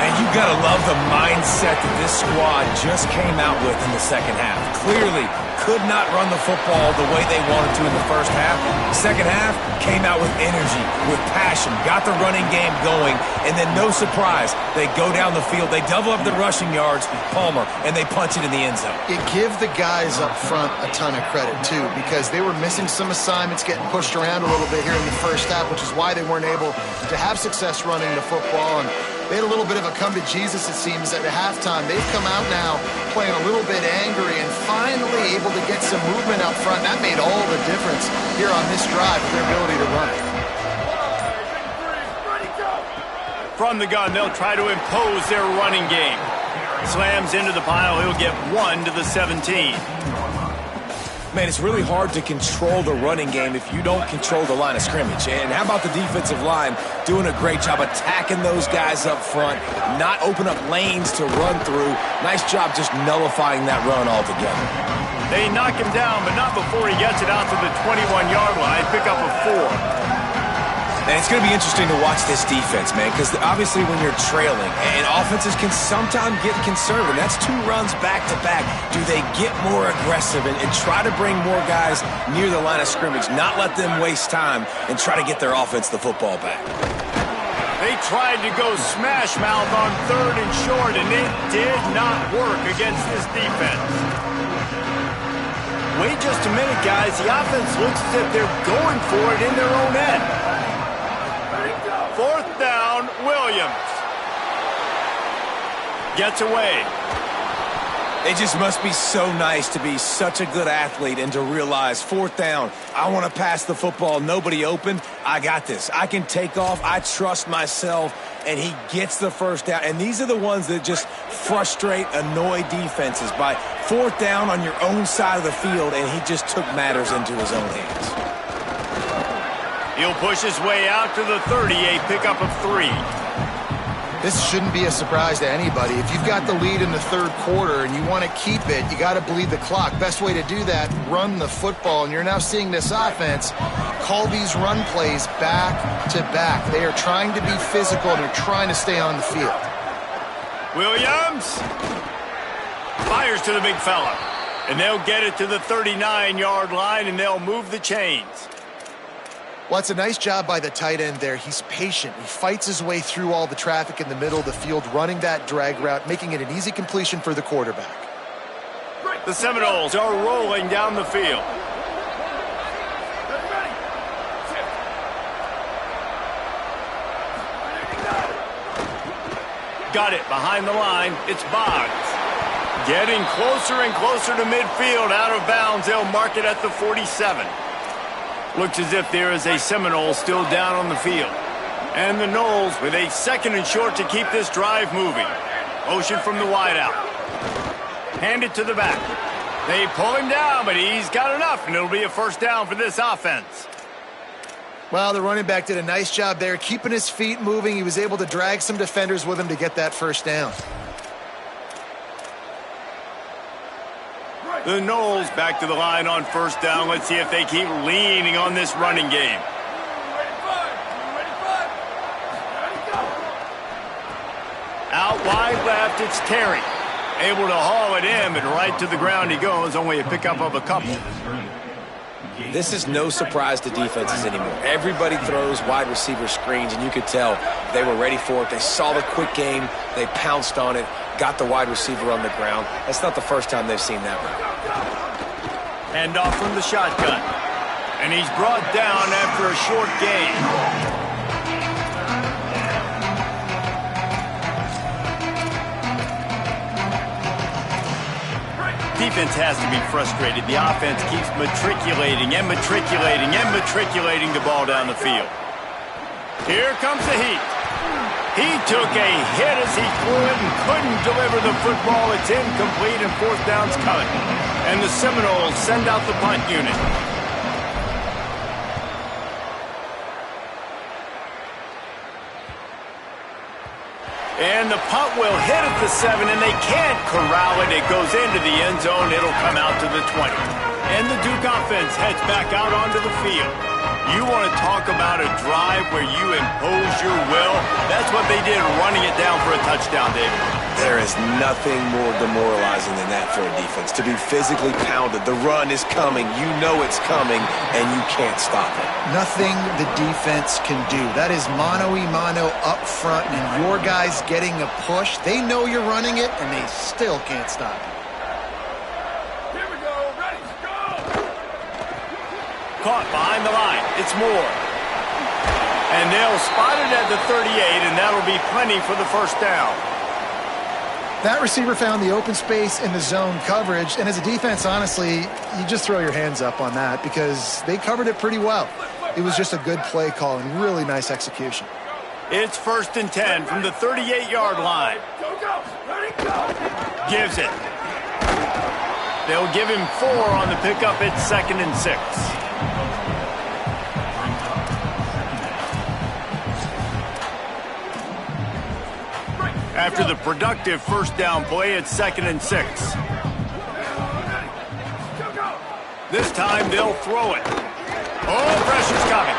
And you got to love the mindset that this squad just came out with in the second half. Clearly could not run the football the way they wanted to in the first half. Second half came out with energy, with passion, got the running game going, and then no surprise, they go down the field, they double up the rushing yards, Palmer, and they punch it in the end zone. It gives the guys up front a ton of credit, too, because they were missing some assignments, getting pushed around a little bit here in the first half, which is why they weren't able to have success running the football. And they had a little bit of a come to Jesus, it seems, at the halftime. They've come out now playing a little bit angry and finally able to get some movement up front. That made all the difference here on this drive with their ability to run it. From the gun, they'll try to impose their running game. Slams into the pile. He'll get 1 to the 17. Man, it's really hard to control the running game if you don't control the line of scrimmage. And how about the defensive line doing a great job attacking those guys up front, not open up lanes to run through. Nice job just nullifying that run altogether. They knock him down, but not before he gets it out to the 21-yard line. Pick up a 4. And it's going to be interesting to watch this defense, man, because obviously when you're trailing, and offenses can sometimes get conservative. That's 2 runs back-to-back. Do they get more aggressive and try to bring more guys near the line of scrimmage, not let them waste time, and try to get their offense the football back? They tried to go smash mouth on third and short, and it did not work against this defense. Wait just a minute, guys. The offense looks as if they're going for it in their own end. Fourth down, Williams. Gets away. It just must be so nice to be such a good athlete and to realize fourth down, I want to pass the football, nobody open, I got this. I can take off, I trust myself, and he gets the first down. And these are the ones that just frustrate, annoy defenses by fourth down on your own side of the field, and he just took matters into his own hands. He'll push his way out to the 38, pick up of 3. This shouldn't be a surprise to anybody. If you've got the lead in the third quarter and you want to keep it, you got to bleed the clock. Best way to do that, run the football. And you're now seeing this offense call these run plays back to back. They are trying to be physical and they're trying to stay on the field. Williams fires to the big fella. And they'll get it to the 39-yard line, and they'll move the chains. Well, it's a nice job by the tight end there. He's patient. He fights his way through all the traffic in the middle of the field, running that drag route, making it an easy completion for the quarterback. The Seminoles are rolling down the field. Got it behind the line. It's Boggs. Getting closer and closer to midfield. Out of bounds. They'll mark it at the 47. Looks as if there is a Seminole still down on the field. And the Noles with a second and short to keep this drive moving. Motion from the wideout. Hand it to the back. They pull him down, but he's got enough, and it'll be a first down for this offense. Well, the running back did a nice job there, keeping his feet moving. He was able to drag some defenders with him to get that first down. The Noles back to the line on first down. Let's see if they keep leaning on this running game. Out wide left, it's Terry. Able to haul it in, but right to the ground he goes. Only a pickup of a couple. This is no surprise to defenses anymore. Everybody throws wide receiver screens, and you could tell they were ready for it. They saw the quick game. They pounced on it, got the wide receiver on the ground. That's not the first time they've seen that one. Hand off from the shotgun. And he's brought down after a short gain. Defense has to be frustrated. The offense keeps matriculating and matriculating and matriculating the ball down the field. Here comes the heat. He took a hit as he threw it and couldn't deliver the football. It's incomplete and fourth down's coming. And the Seminoles send out the punt unit. And the punt will hit at the 7, and they can't corral it. It goes into the end zone. It'll come out to the 20. And the Duke offense heads back out onto the field. You want to talk about a drive where you impose your will? That's what they did, running it down for a touchdown, David. There is nothing more demoralizing than that for a defense. To be physically pounded. The run is coming. You know it's coming, and you can't stop it. Nothing the defense can do. That is mano-a-mano up front, and your guys getting a push. They know you're running it, and they still can't stop it. Here we go. Ready, go! Caught behind the line. It's Moore. And they'll spot it at the 38, and that'll be plenty for the first down. That receiver found the open space in the zone coverage, and as a defense, honestly, you just throw your hands up on that because they covered it pretty well. It was just a good play call and really nice execution. It's 1st and 10 from the 38-yard line. Go, go! Ready, go! Gives it. They'll give him 4 on the pickup. It's 2nd and 6. After the productive first down play, it's 2nd and 6. This time they'll throw it. Oh, pressure's coming.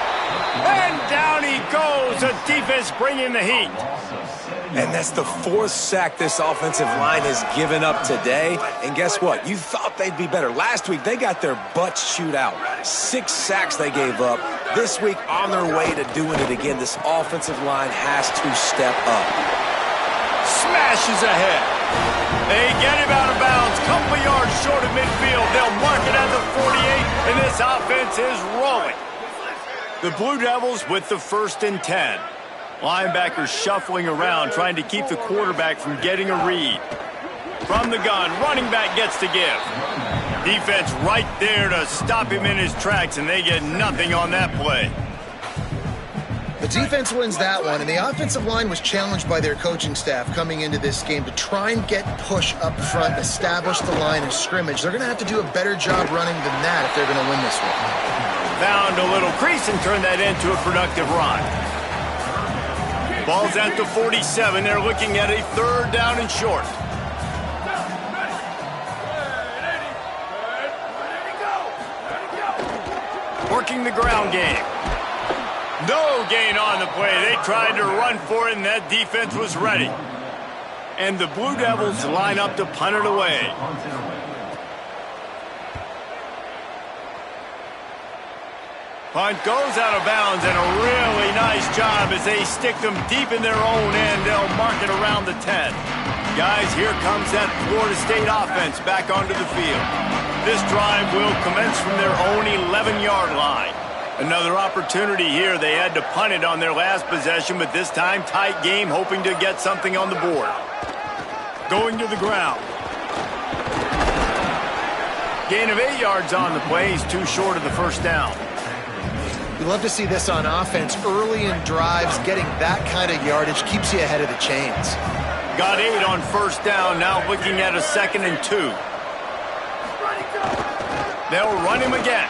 And down he goes. The defense bringing the heat. And that's the 4th sack this offensive line has given up today. And guess what? You thought they'd be better. Last week, they got their butts chewed out. 6 sacks they gave up. This week, on their way to doing it again, this offensive line has to step up. Smashes ahead. They get him out of bounds. Couple yards short of midfield. They'll mark it at the 48, and this offense is rolling. The Blue Devils with the 1st and 10. Linebackers shuffling around, trying to keep the quarterback from getting a read. From the gun, running back gets to give. Defense right there to stop him in his tracks, and they get nothing on that play. The defense wins that one, and the offensive line was challenged by their coaching staff coming into this game to try and get push up front, establish the line of scrimmage. They're going to have to do a better job running than that if they're going to win this one. Found a little crease and turned that into a productive run. Ball's at the 47. They're looking at a 3rd down and short. Working the ground game. No gain on the play. They tried to run for it, and that defense was ready. And the Blue Devils line up to punt it away. Punt goes out of bounds, and a really nice job as they stick them deep in their own end. They'll mark it around the 10. Guys, here comes that Florida State offense back onto the field. This drive will commence from their own 11-yard line. Another opportunity here. They had to punt it on their last possession, but this time tight game, hoping to get something on the board. Going to the ground. Gain of 8 yards on the play. He's too short of the 1st down. You love to see this on offense. Early in drives, getting that kind of yardage keeps you ahead of the chains. Got 8 on 1st down. Now looking at a 2nd and 2. They'll run him again.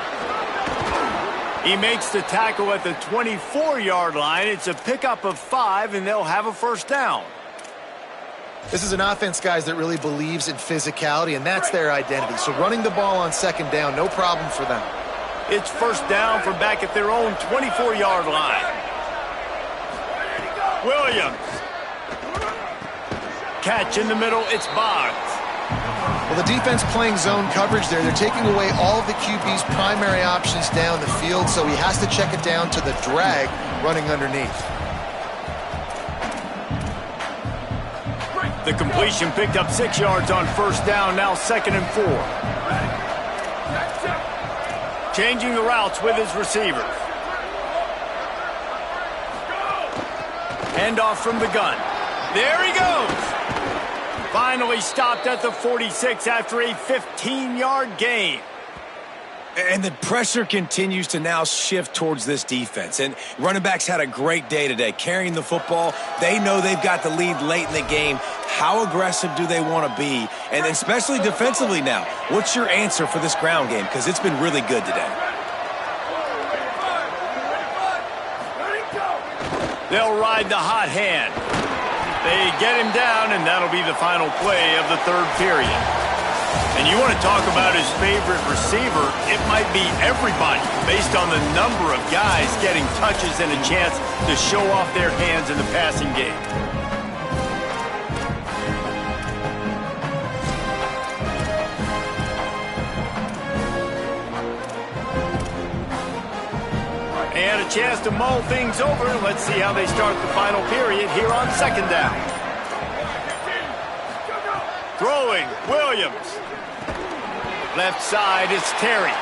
He makes the tackle at the 24-yard line. It's a pickup of 5, and they'll have a 1st down. This is an offense, guys, that really believes in physicality, and that's their identity. So running the ball on 2nd down, no problem for them. It's 1st down from back at their own 24-yard line. Williams. Catch in the middle. It's Boggs. Well, the defense playing zone coverage there. They're taking away all of the QB's primary options down the field, so he has to check it down to the drag running underneath. The completion picked up 6 yards on 1st down, now 2nd and 4. Changing the routes with his receivers. Handoff from the gun. There he goes. Finally stopped at the 46 after a 15-yard gain. And the pressure continues to now shift towards this defense. And running backs had a great day today, carrying the football. They know they've got the lead late in the game. How aggressive do they want to be? And especially defensively now. What's your answer for this ground game? Because it's been really good today. They'll ride the hot hand. They get him down, and that'll be the final play of the 3rd period. And you want to talk about his favorite receiver, it might be everybody based on the number of guys getting touches and a chance to show off their hands in the passing game. And a chance to mull things over. Let's see how they start the final period here on 2nd down. Throwing, Williams. Left side, it's Terry.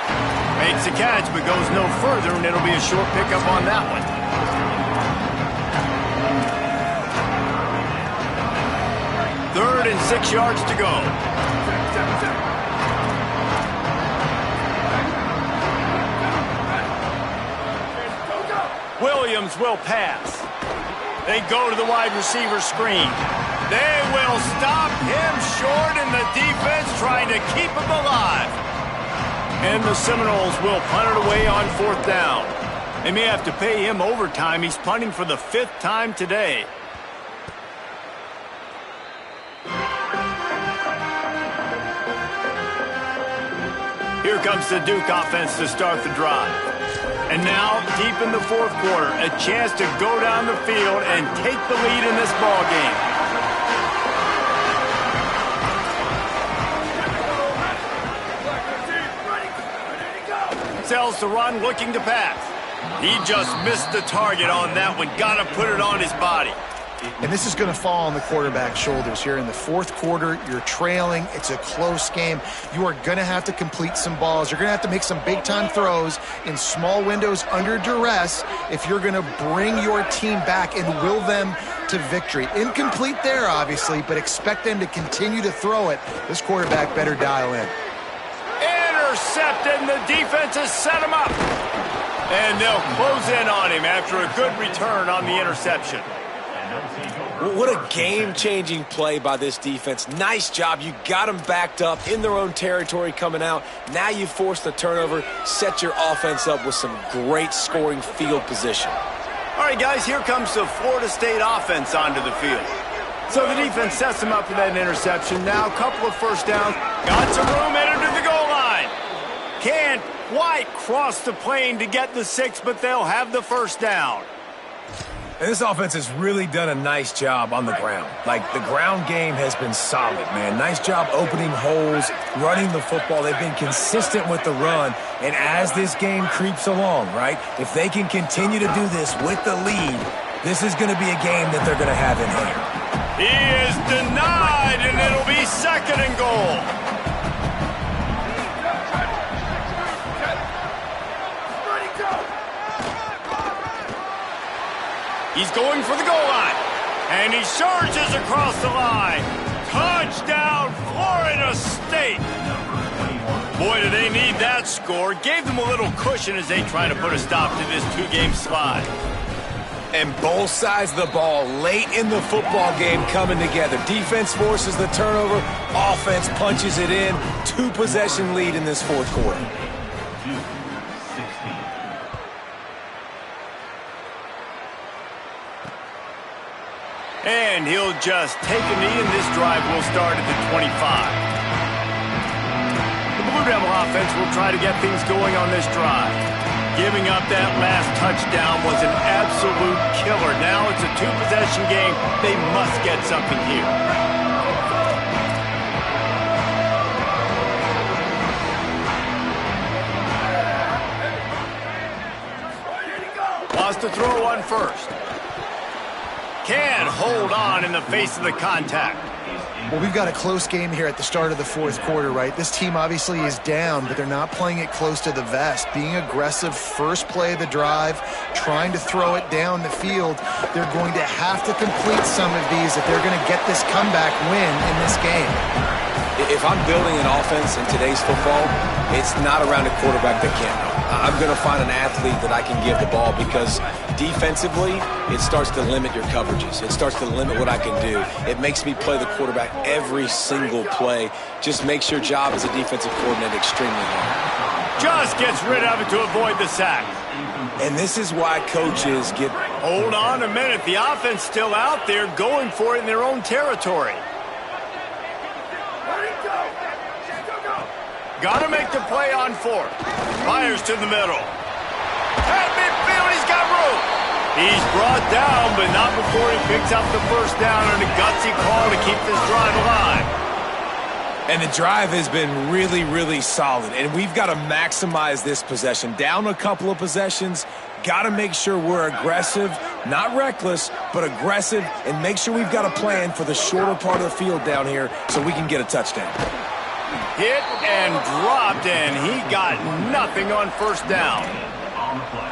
Makes a catch, but goes no further, and it'll be a short pickup on that one. Third and 6 yards to go. Williams will pass. They go to the wide receiver screen. They will stop him short, and the defense trying to keep him alive. And the Seminoles will punt it away on 4th down. They may have to pay him overtime. He's punting for the 5th time today. Here comes the Duke offense to start the drive. And now, deep in the 4th quarter, a chance to go down the field and take the lead in this ball game. Sells the run, looking to pass. He just missed the target on that one. Got to put it on his body. And this is going to fall on the quarterback's shoulders here in the 4th quarter. You're trailing. It's a close game. You are going to have to complete some balls. You're going to have to make some big-time throws in small windows under duress if you're going to bring your team back and will them to victory. Incomplete there, obviously, but expect them to continue to throw it. This quarterback better dial in. Intercepted, and the defense has set him up. And they'll close in on him after a good return on the interception. What a game-changing play by this defense. Nice job. You got them backed up in their own territory coming out. Now you force the turnover, set your offense up with some great scoring field position. All right, guys, here comes the Florida State offense onto the field. So the defense sets them up for that interception. Now a couple of first downs. Got some room headed to the goal line. Can't quite cross the plane to get the 6, but they'll have the first down. And this offense has really done a nice job on the ground. Like, the ground game has been solid, man. Nice job opening holes, running the football. They've been consistent with the run. And as this game creeps along, right, if they can continue to do this with the lead, this is going to be a game that they're going to have in hand. He is denied, and it'll be 2nd and goal. He's going for the goal line, and he surges across the line. Touchdown, Florida State. Boy, do they need that score. Gave them a little cushion as they try to put a stop to this 2-game slide. And both sides of the ball late in the football game coming together. Defense forces the turnover. Offense punches it in. 2-possession lead in this 4th quarter. And he'll just take a knee, and this drive will start at the 25. The Blue Devil offense will try to get things going on this drive. Giving up that last touchdown was an absolute killer. Now it's a 2-possession game. They must get something here. Wants to throw on first. Can hold on in the face of the contact. Well, we've got a close game here at the start of the 4th quarter, right? This team obviously is down, but they're not playing it close to the vest. Being aggressive, first play of the drive, trying to throw it down the field. They're going to have to complete some of these if they're going to get this comeback win in this game. If I'm building an offense in today's football, it's not around a quarterback that can't run. I'm going to find an athlete that I can give the ball because defensively, it starts to limit your coverages. It starts to limit what I can do. It makes me play the quarterback every single play. Just makes your job as a defensive coordinator extremely hard. Just gets rid of it to avoid the sack. And this is why coaches get... Hold on a minute. The offense still out there going for it in their own territory. Got to make the play on 4th. Fires to the middle. At midfield, he's got room. He's brought down, but not before he picks up the first down on a gutsy call to keep this drive alive. And the drive has been really, really solid. And we've got to maximize this possession. Down a couple of possessions. Got to make sure we're aggressive, not reckless, but aggressive, and make sure we've got a plan for the shorter part of the field down here so we can get a touchdown. Hit and dropped, and he got nothing on first down.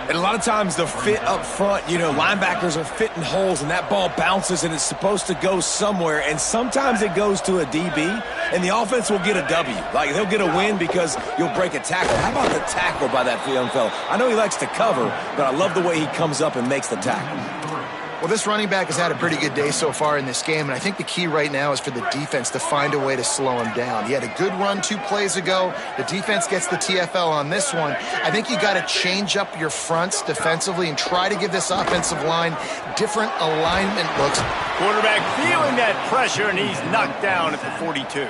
And a lot of times the fit up front, you know, linebackers are fitting holes, and that ball bounces, and it's supposed to go somewhere, and sometimes it goes to a DB, and the offense will get a W. Like, they'll get a win because you'll break a tackle. How about the tackle by that young fella? I know he likes to cover, but I love the way he comes up and makes the tackle. Well, this running back has had a pretty good day so far in this game, and I think the key right now is for the defense to find a way to slow him down. He had a good run 2 plays ago. The defense gets the TFL on this one. I think you got to change up your fronts defensively and try to give this offensive line different alignment looks. Quarterback feeling that pressure, and he's knocked down at the 42.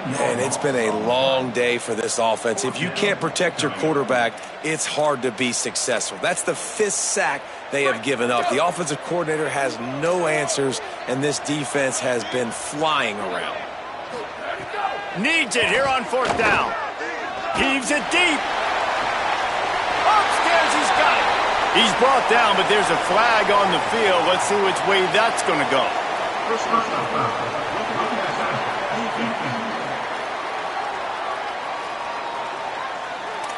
Man, it's been a long day for this offense. If you can't protect your quarterback, it's hard to be successful. That's the 5th sack they have given up. The offensive coordinator has no answers, and this defense has been flying around. Needs it here on 4th down. Heaves it deep. Upstairs, he's got it. He's brought down, but there's a flag on the field. Let's see which way that's going to go.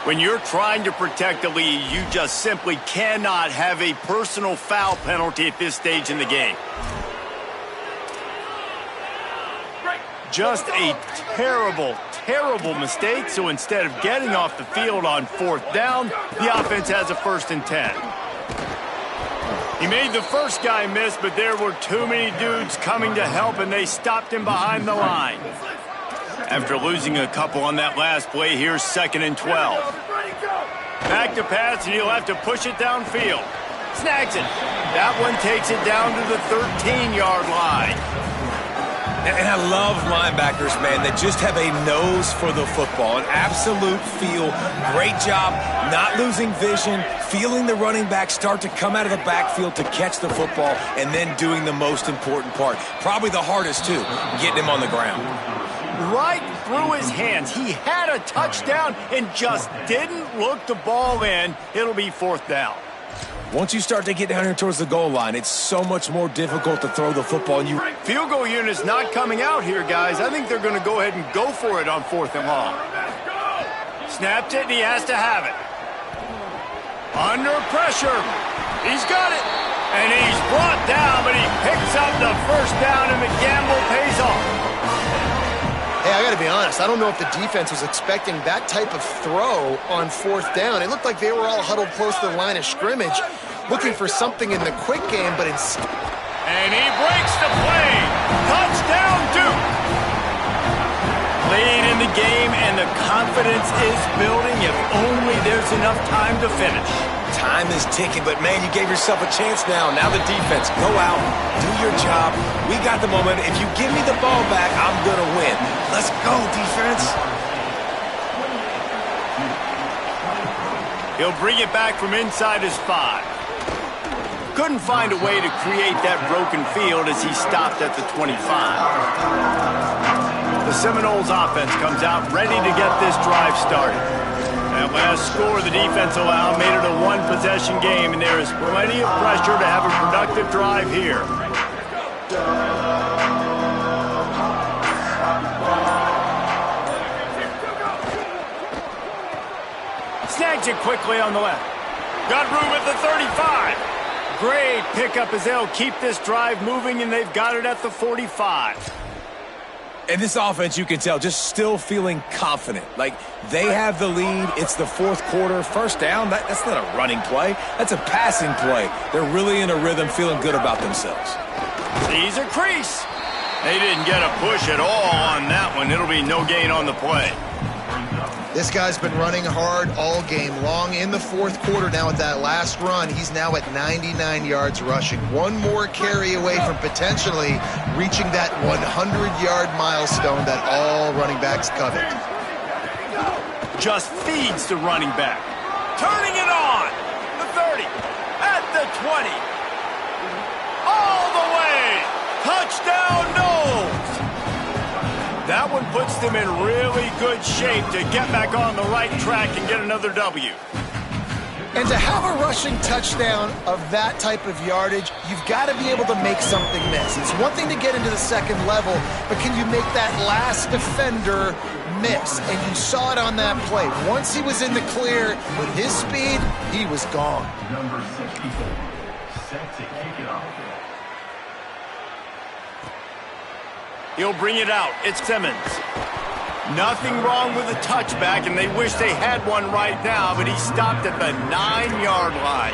When you're trying to protect a lead, you just simply cannot have a personal foul penalty at this stage in the game. Just a terrible, terrible mistake. So instead of getting off the field on 4th down, the offense has a 1st and 10. He made the first guy miss, but there were too many dudes coming to help, and they stopped him behind the line. After losing a couple on that last play, here's 2nd and 12. Back to pass, and he'll have to push it downfield. Snags it. That one takes it down to the 13-yard line. And I love linebackers, man, that just have a nose for the football, an absolute feel. Great job not losing vision, feeling the running back start to come out of the backfield to catch the football, and then doing the most important part. Probably the hardest, too, getting him on the ground. Right through his hands. He had a touchdown and just didn't look the ball in. It'll be 4th down. Once you start to get down here towards the goal line, it's so much more difficult to throw the football. And Field goal unit's not coming out here, guys. I think they're going to go ahead and go for it on 4th and long. Snapped it, and he has to have it. Under pressure. He's got it. And he's brought down, but he picks up the 1st down, and the gamble pays off. Hey, I got to be honest. I don't know if the defense was expecting that type of throw on 4th down. It looked like they were all huddled close to the line of scrimmage, looking for something in the quick game, but instead... And he breaks the play. Touchdown, Duke. Lead in the game, and the confidence is building if only there's enough time to finish. Time is ticking, but, man, you gave yourself a chance now. Now the defense, go out, do your job. We got the moment. If you give me the ball back, I'm going to win. Let's go, defense. He'll bring it back from inside his 5. Couldn't find a way to create that broken field as he stopped at the 25. The Seminoles offense comes out ready to get this drive started. That last score the defense allowed made it a one-possession game, and there is plenty of pressure to have a productive drive here. Snags it quickly on the left. Got room at the 35. Great pickup as they'll keep this drive moving, and they've got it at the 45. And this offense, you can tell, just still feeling confident. Like, they have the lead. It's the 4th quarter. 1st down, that's not a running play. That's a passing play. They're really in a rhythm, feeling good about themselves. Sees a crease. They didn't get a push at all on that one. It'll be no gain on the play. This guy's been running hard all game long. In the 4th quarter now with that last run, he's now at 99 yards rushing. One more carry away from potentially reaching that 100-yard milestone that all running backs covet. Just feeds the running back. Turning it on. The 30. At the 20. All the way. Touchdown, Knowles. That one puts them in really good shape to get back on the right track and get another W. And to have a rushing touchdown of that type of yardage, you've got to be able to make something miss. It's one thing to get into the 2nd level, but can you make that last defender miss? And you saw it on that play. Once he was in the clear, with his speed, he was gone. Number 64, set to kick it off. He'll bring it out. It's Simmons. Nothing wrong with the touchback, and they wish they had one right now, but he stopped at the 9-yard line.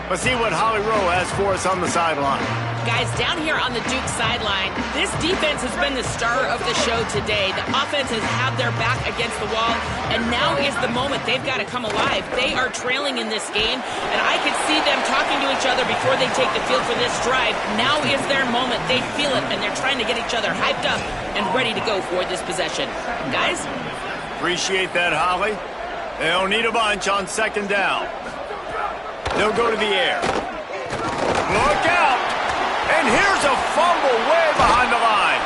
Let's see what Holly Rowe has for us on the sideline. Guys, down here on the Duke sideline, this defense has been the star of the show today. The offense has had their back against the wall, and now is the moment they've got to come alive. They are trailing in this game, and I could see them talking to each other before they take the field for this drive. Now is their moment. They feel it, and they're trying to get each other hyped up and ready to go for this possession. Guys? Appreciate that, Holly. They'll need a bunch on 2nd down. They'll go to the air. Look out! And here's a fumble way behind the line.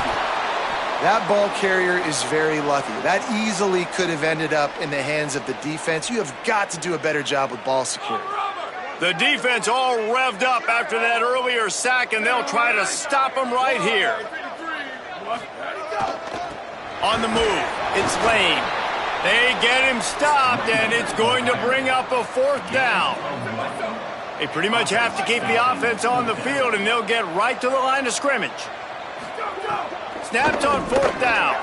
That ball carrier is very lucky. That easily could have ended up in the hands of the defense. You have got to do a better job with ball security. The defense all revved up after that earlier sack, and they'll try to stop him right here. On the move, it's Lane. They get him stopped, and it's going to bring up a 4th down. They pretty much have to keep the offense on the field, and they'll get right to the line of scrimmage. Snapped on 4th down.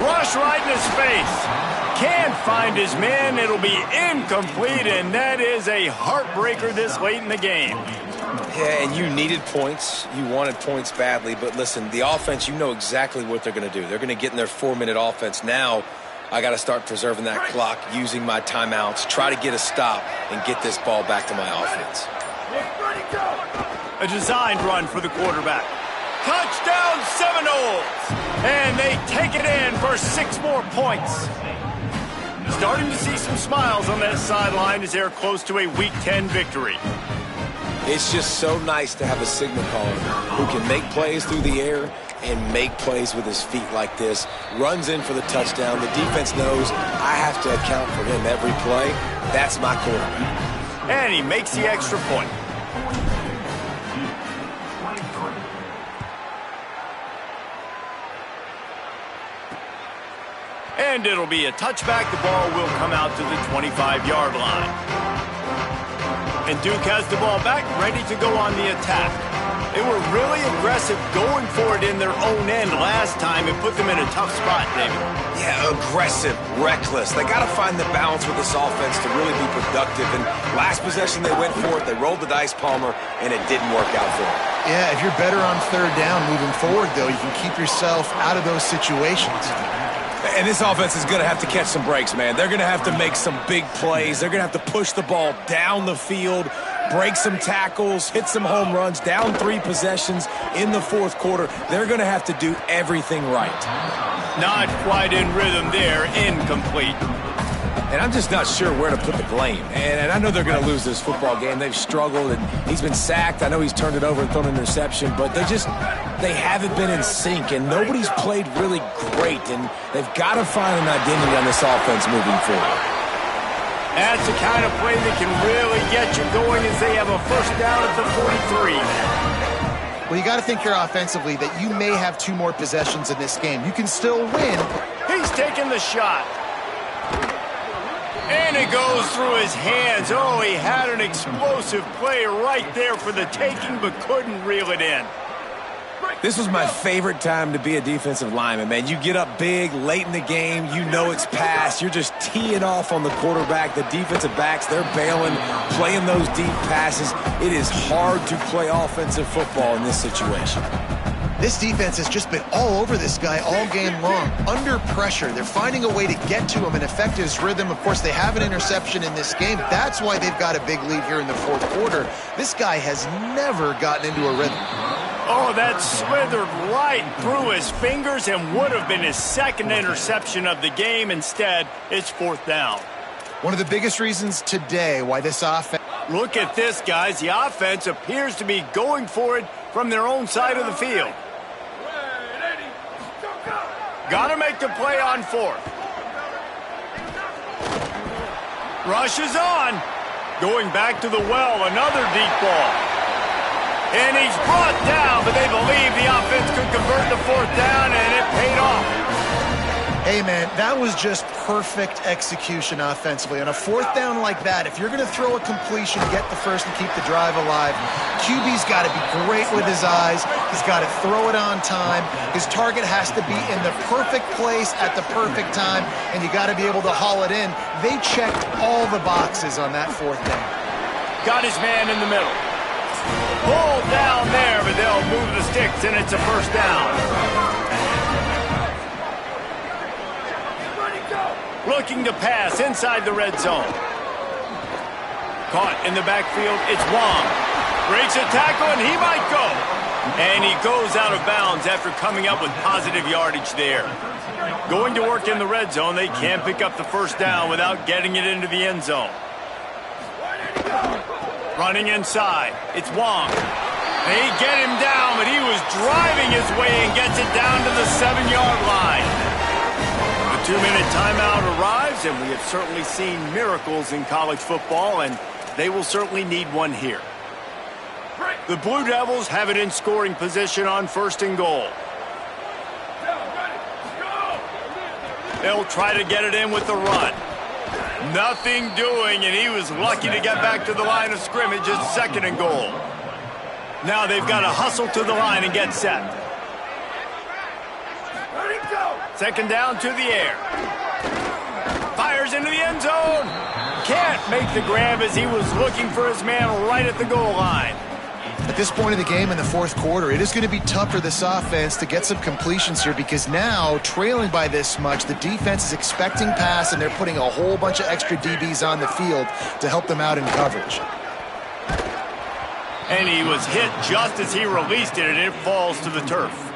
Rush right in his face. Can't find his man. It'll be incomplete, and that is a heartbreaker this late in the game. Yeah, and you needed points. You wanted points badly. But listen, the offense, you know exactly what they're going to do. They're going to get in their 4-minute offense now. I got to start preserving that clock, using my timeouts, try to get a stop, and get this ball back to my offense. A designed run for the quarterback. Touchdown Seminoles! And they take it in for 6 more points. Starting to see some smiles on that sideline as they're close to a Week 10 victory. It's just so nice to have a signal caller who can make plays through the air and make plays with his feet like this. Runs in for the touchdown. The defense knows I have to account for him every play. That's my quarterback. And he makes the extra point. And it'll be a touchback. The ball will come out to the 25-yard line. And Duke has the ball back, ready to go on the attack. They were really aggressive going for it in their own end last time and put them in a tough spot, David. Yeah, aggressive, reckless. They got to find the balance with this offense to really be productive. And last possession, they went for it. They rolled the dice, Palmer, and it didn't work out for them. Yeah, if you're better on third down moving forward, though, you can keep yourself out of those situations. And this offense is going to have to catch some breaks, man. They're going to have to make some big plays. They're going to have to push the ball down the field, break some tackles, hit some home runs, down 3 possessions in the fourth quarter. They're going to have to do everything right. Not quite in rhythm there, incomplete. And I'm just not sure where to put the blame. And I know they're going to lose this football game. They've struggled, and he's been sacked. I know he's turned it over and thrown an interception, but they haven't been in sync, and nobody's played really great, and they've got to find an identity on this offense moving forward. That's the kind of play that can really get you going as they have a first down at the 43. Well, you got to think here offensively that you may have 2 more possessions in this game. You can still win. He's taking the shot. And it goes through his hands. Oh, he had an explosive play right there for the taking, but couldn't reel it in. This was my favorite time to be a defensive lineman, man. You get up big, late in the game, you know it's past. You're just teeing off on the quarterback. The defensive backs, they're bailing, playing those deep passes. It is hard to play offensive football in this situation. This defense has just been all over this guy all game long. Under pressure, they're finding a way to get to him and affect his rhythm. Of course, they have an interception in this game. That's why they've got a big lead here in the fourth quarter. This guy has never gotten into a rhythm. Oh, that slithered right through his fingers and would have been his second interception of the game. Instead, it's fourth down. One of the biggest reasons today why this offense... Look at this, guys. The offense appears to be going for it from their own side of the field. Got to make the play on fourth. Rushes on. Going back to the well, another deep ball. And he's brought down, but they believe the offense could convert the fourth down, and it paid off. Hey, man, that was just perfect execution offensively. On a fourth down like that, if you're going to throw a completion, get the first and keep the drive alive, QB's got to be great with his eyes. He's got to throw it on time. His target has to be in the perfect place at the perfect time, and you got to be able to haul it in. They checked all the boxes on that fourth down. Got his man in the middle. Pulled down there, but they'll move the sticks, and it's a first down. Looking to pass inside the red zone. Caught in the backfield, it's Wong. Breaks a tackle, and he might go. And he goes out of bounds after coming up with positive yardage there. Going to work in the red zone, they can't pick up the first down without getting it into the end zone. Running inside, it's Wong. They get him down, but he was driving his way and gets it down to the 7-yard line. The 2-minute timeout arrives, and we have certainly seen miracles in college football, and they will certainly need one here. The Blue Devils have it in scoring position on first and goal. They'll try to get it in with the run. Nothing doing, and he was lucky to get back to the line of scrimmage at second and goal. Now they've got to hustle to the line and get set. Second down to the air. Fires into the end zone. Can't make the grab as he was looking for his man right at the goal line. At this point in the game in the fourth quarter, it is going to be tough for this offense to get some completions here because now, trailing by this much, the defense is expecting pass and they're putting a whole bunch of extra DBs on the field to help them out in coverage. And he was hit just as he released it, and it falls to the turf.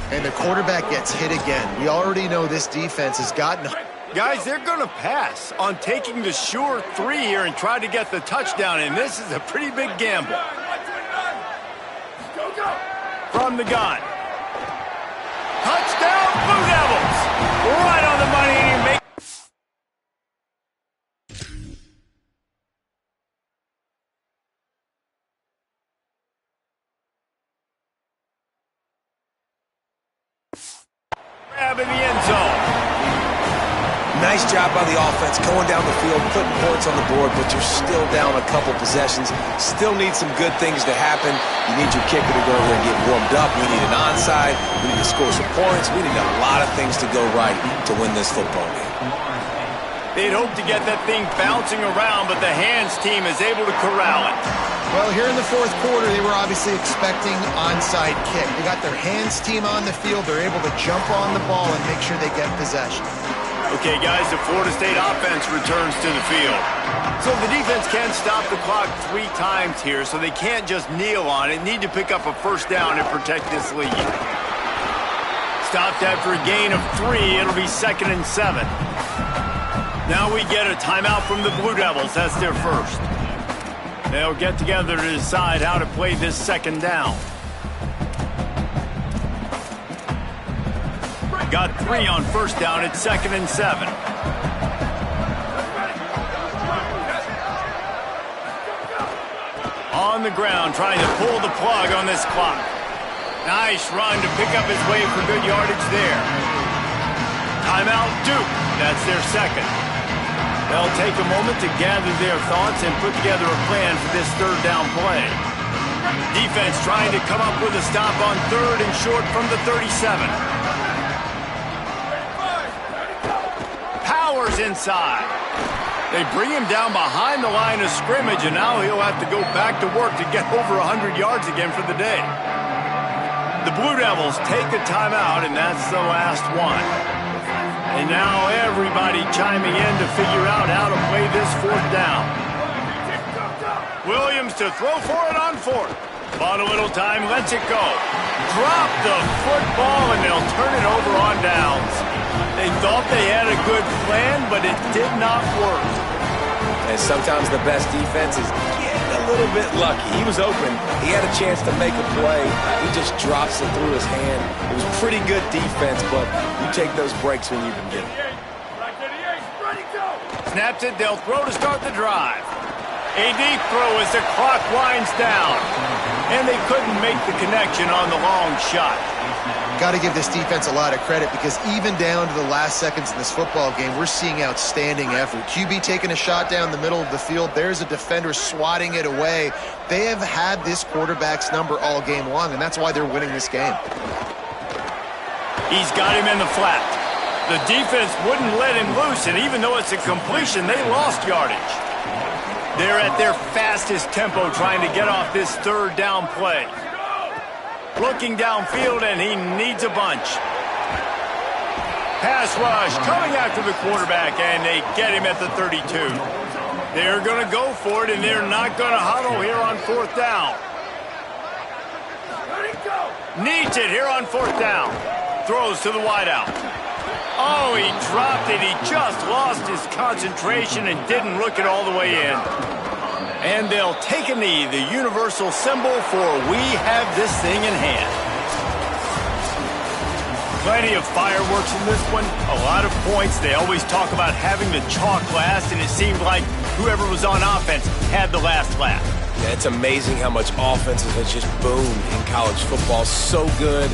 And the quarterback gets hit again. We already know this defense has gotten... Guys, they're going to pass on taking the sure 3 here and try to get the touchdown, and this is a pretty big gamble. From the gun. Touchdown, Blue Devils! Right on the money, and he makes... Grab in the end zone. Nice job by the offense going down the field, putting points on the board, but you're still down a couple possessions. Still need some good things to happen. You need your kicker to go over and get warmed up. We need an onside. We need to score some points. We need a lot of things to go right to win this football game. They'd hope to get that thing bouncing around, but the hands team is able to corral it. Well, here in the fourth quarter, they were obviously expecting onside kick. They got their hands team on the field. They're able to jump on the ball and make sure they get possession. Okay, guys, the Florida State offense returns to the field. So the defense can't stop the clock 3 times here, so they can't just kneel on it. Need to pick up a first down and protect this lead. Stopped after a gain of 3. It'll be 2nd and 7. Now we get a timeout from the Blue Devils. That's their first. They'll get together to decide how to play this second down. Got 3 on first down. It's 2nd and 7. On the ground, trying to pull the plug on this clock. Nice run to pick up his way for good yardage there. Timeout, Duke. That's their second. They'll take a moment to gather their thoughts and put together a plan for this third down play. Defense trying to come up with a stop on 3rd and short from the 37. Powers inside. They bring him down behind the line of scrimmage, and now he'll have to go back to work to get over 100 yards again for the day. The Blue Devils take a timeout, and that's the last one. And now everybody chiming in to figure out how to play this fourth down. Williams to throw for it on 4th. Bought a little time, lets it go. Drop the football, and they'll turn it over on downs. They thought they had a good plan, but it did not work. And sometimes the best defense is getting a little bit lucky. He was open. He had a chance to make a play. He just drops it through his hand. It was pretty good defense, but you take those breaks when you can get them. Snaps it, they'll throw to start the drive. A deep throw as the clock winds down. And they couldn't make the connection on the long shot. Got to give this defense a lot of credit because even down to the last seconds in this football game, we're seeing outstanding effort. QB taking a shot down the middle of the field. There's a defender swatting it away. They have had this quarterback's number all game long, and that's why they're winning this game. He's got him in the flat. The defense wouldn't let him loose, and even though it's a completion, they lost yardage. They're at their fastest tempo trying to get off this third down play. Looking downfield, and he needs a bunch. Pass rush coming after the quarterback, and they get him at the 32. They're going to go for it, and they're not going to huddle here on 4th down. Needs it here on 4th down. Throws to the wideout. Oh, he dropped it. He just lost his concentration and didn't look it all the way in. And they'll take a knee, the universal symbol for we have this thing in hand. Plenty of fireworks in this one, a lot of points. They always talk about having the chalk last, and it seemed like whoever was on offense had the last laugh. Yeah, it's amazing how much offense has just boomed in college football. So good.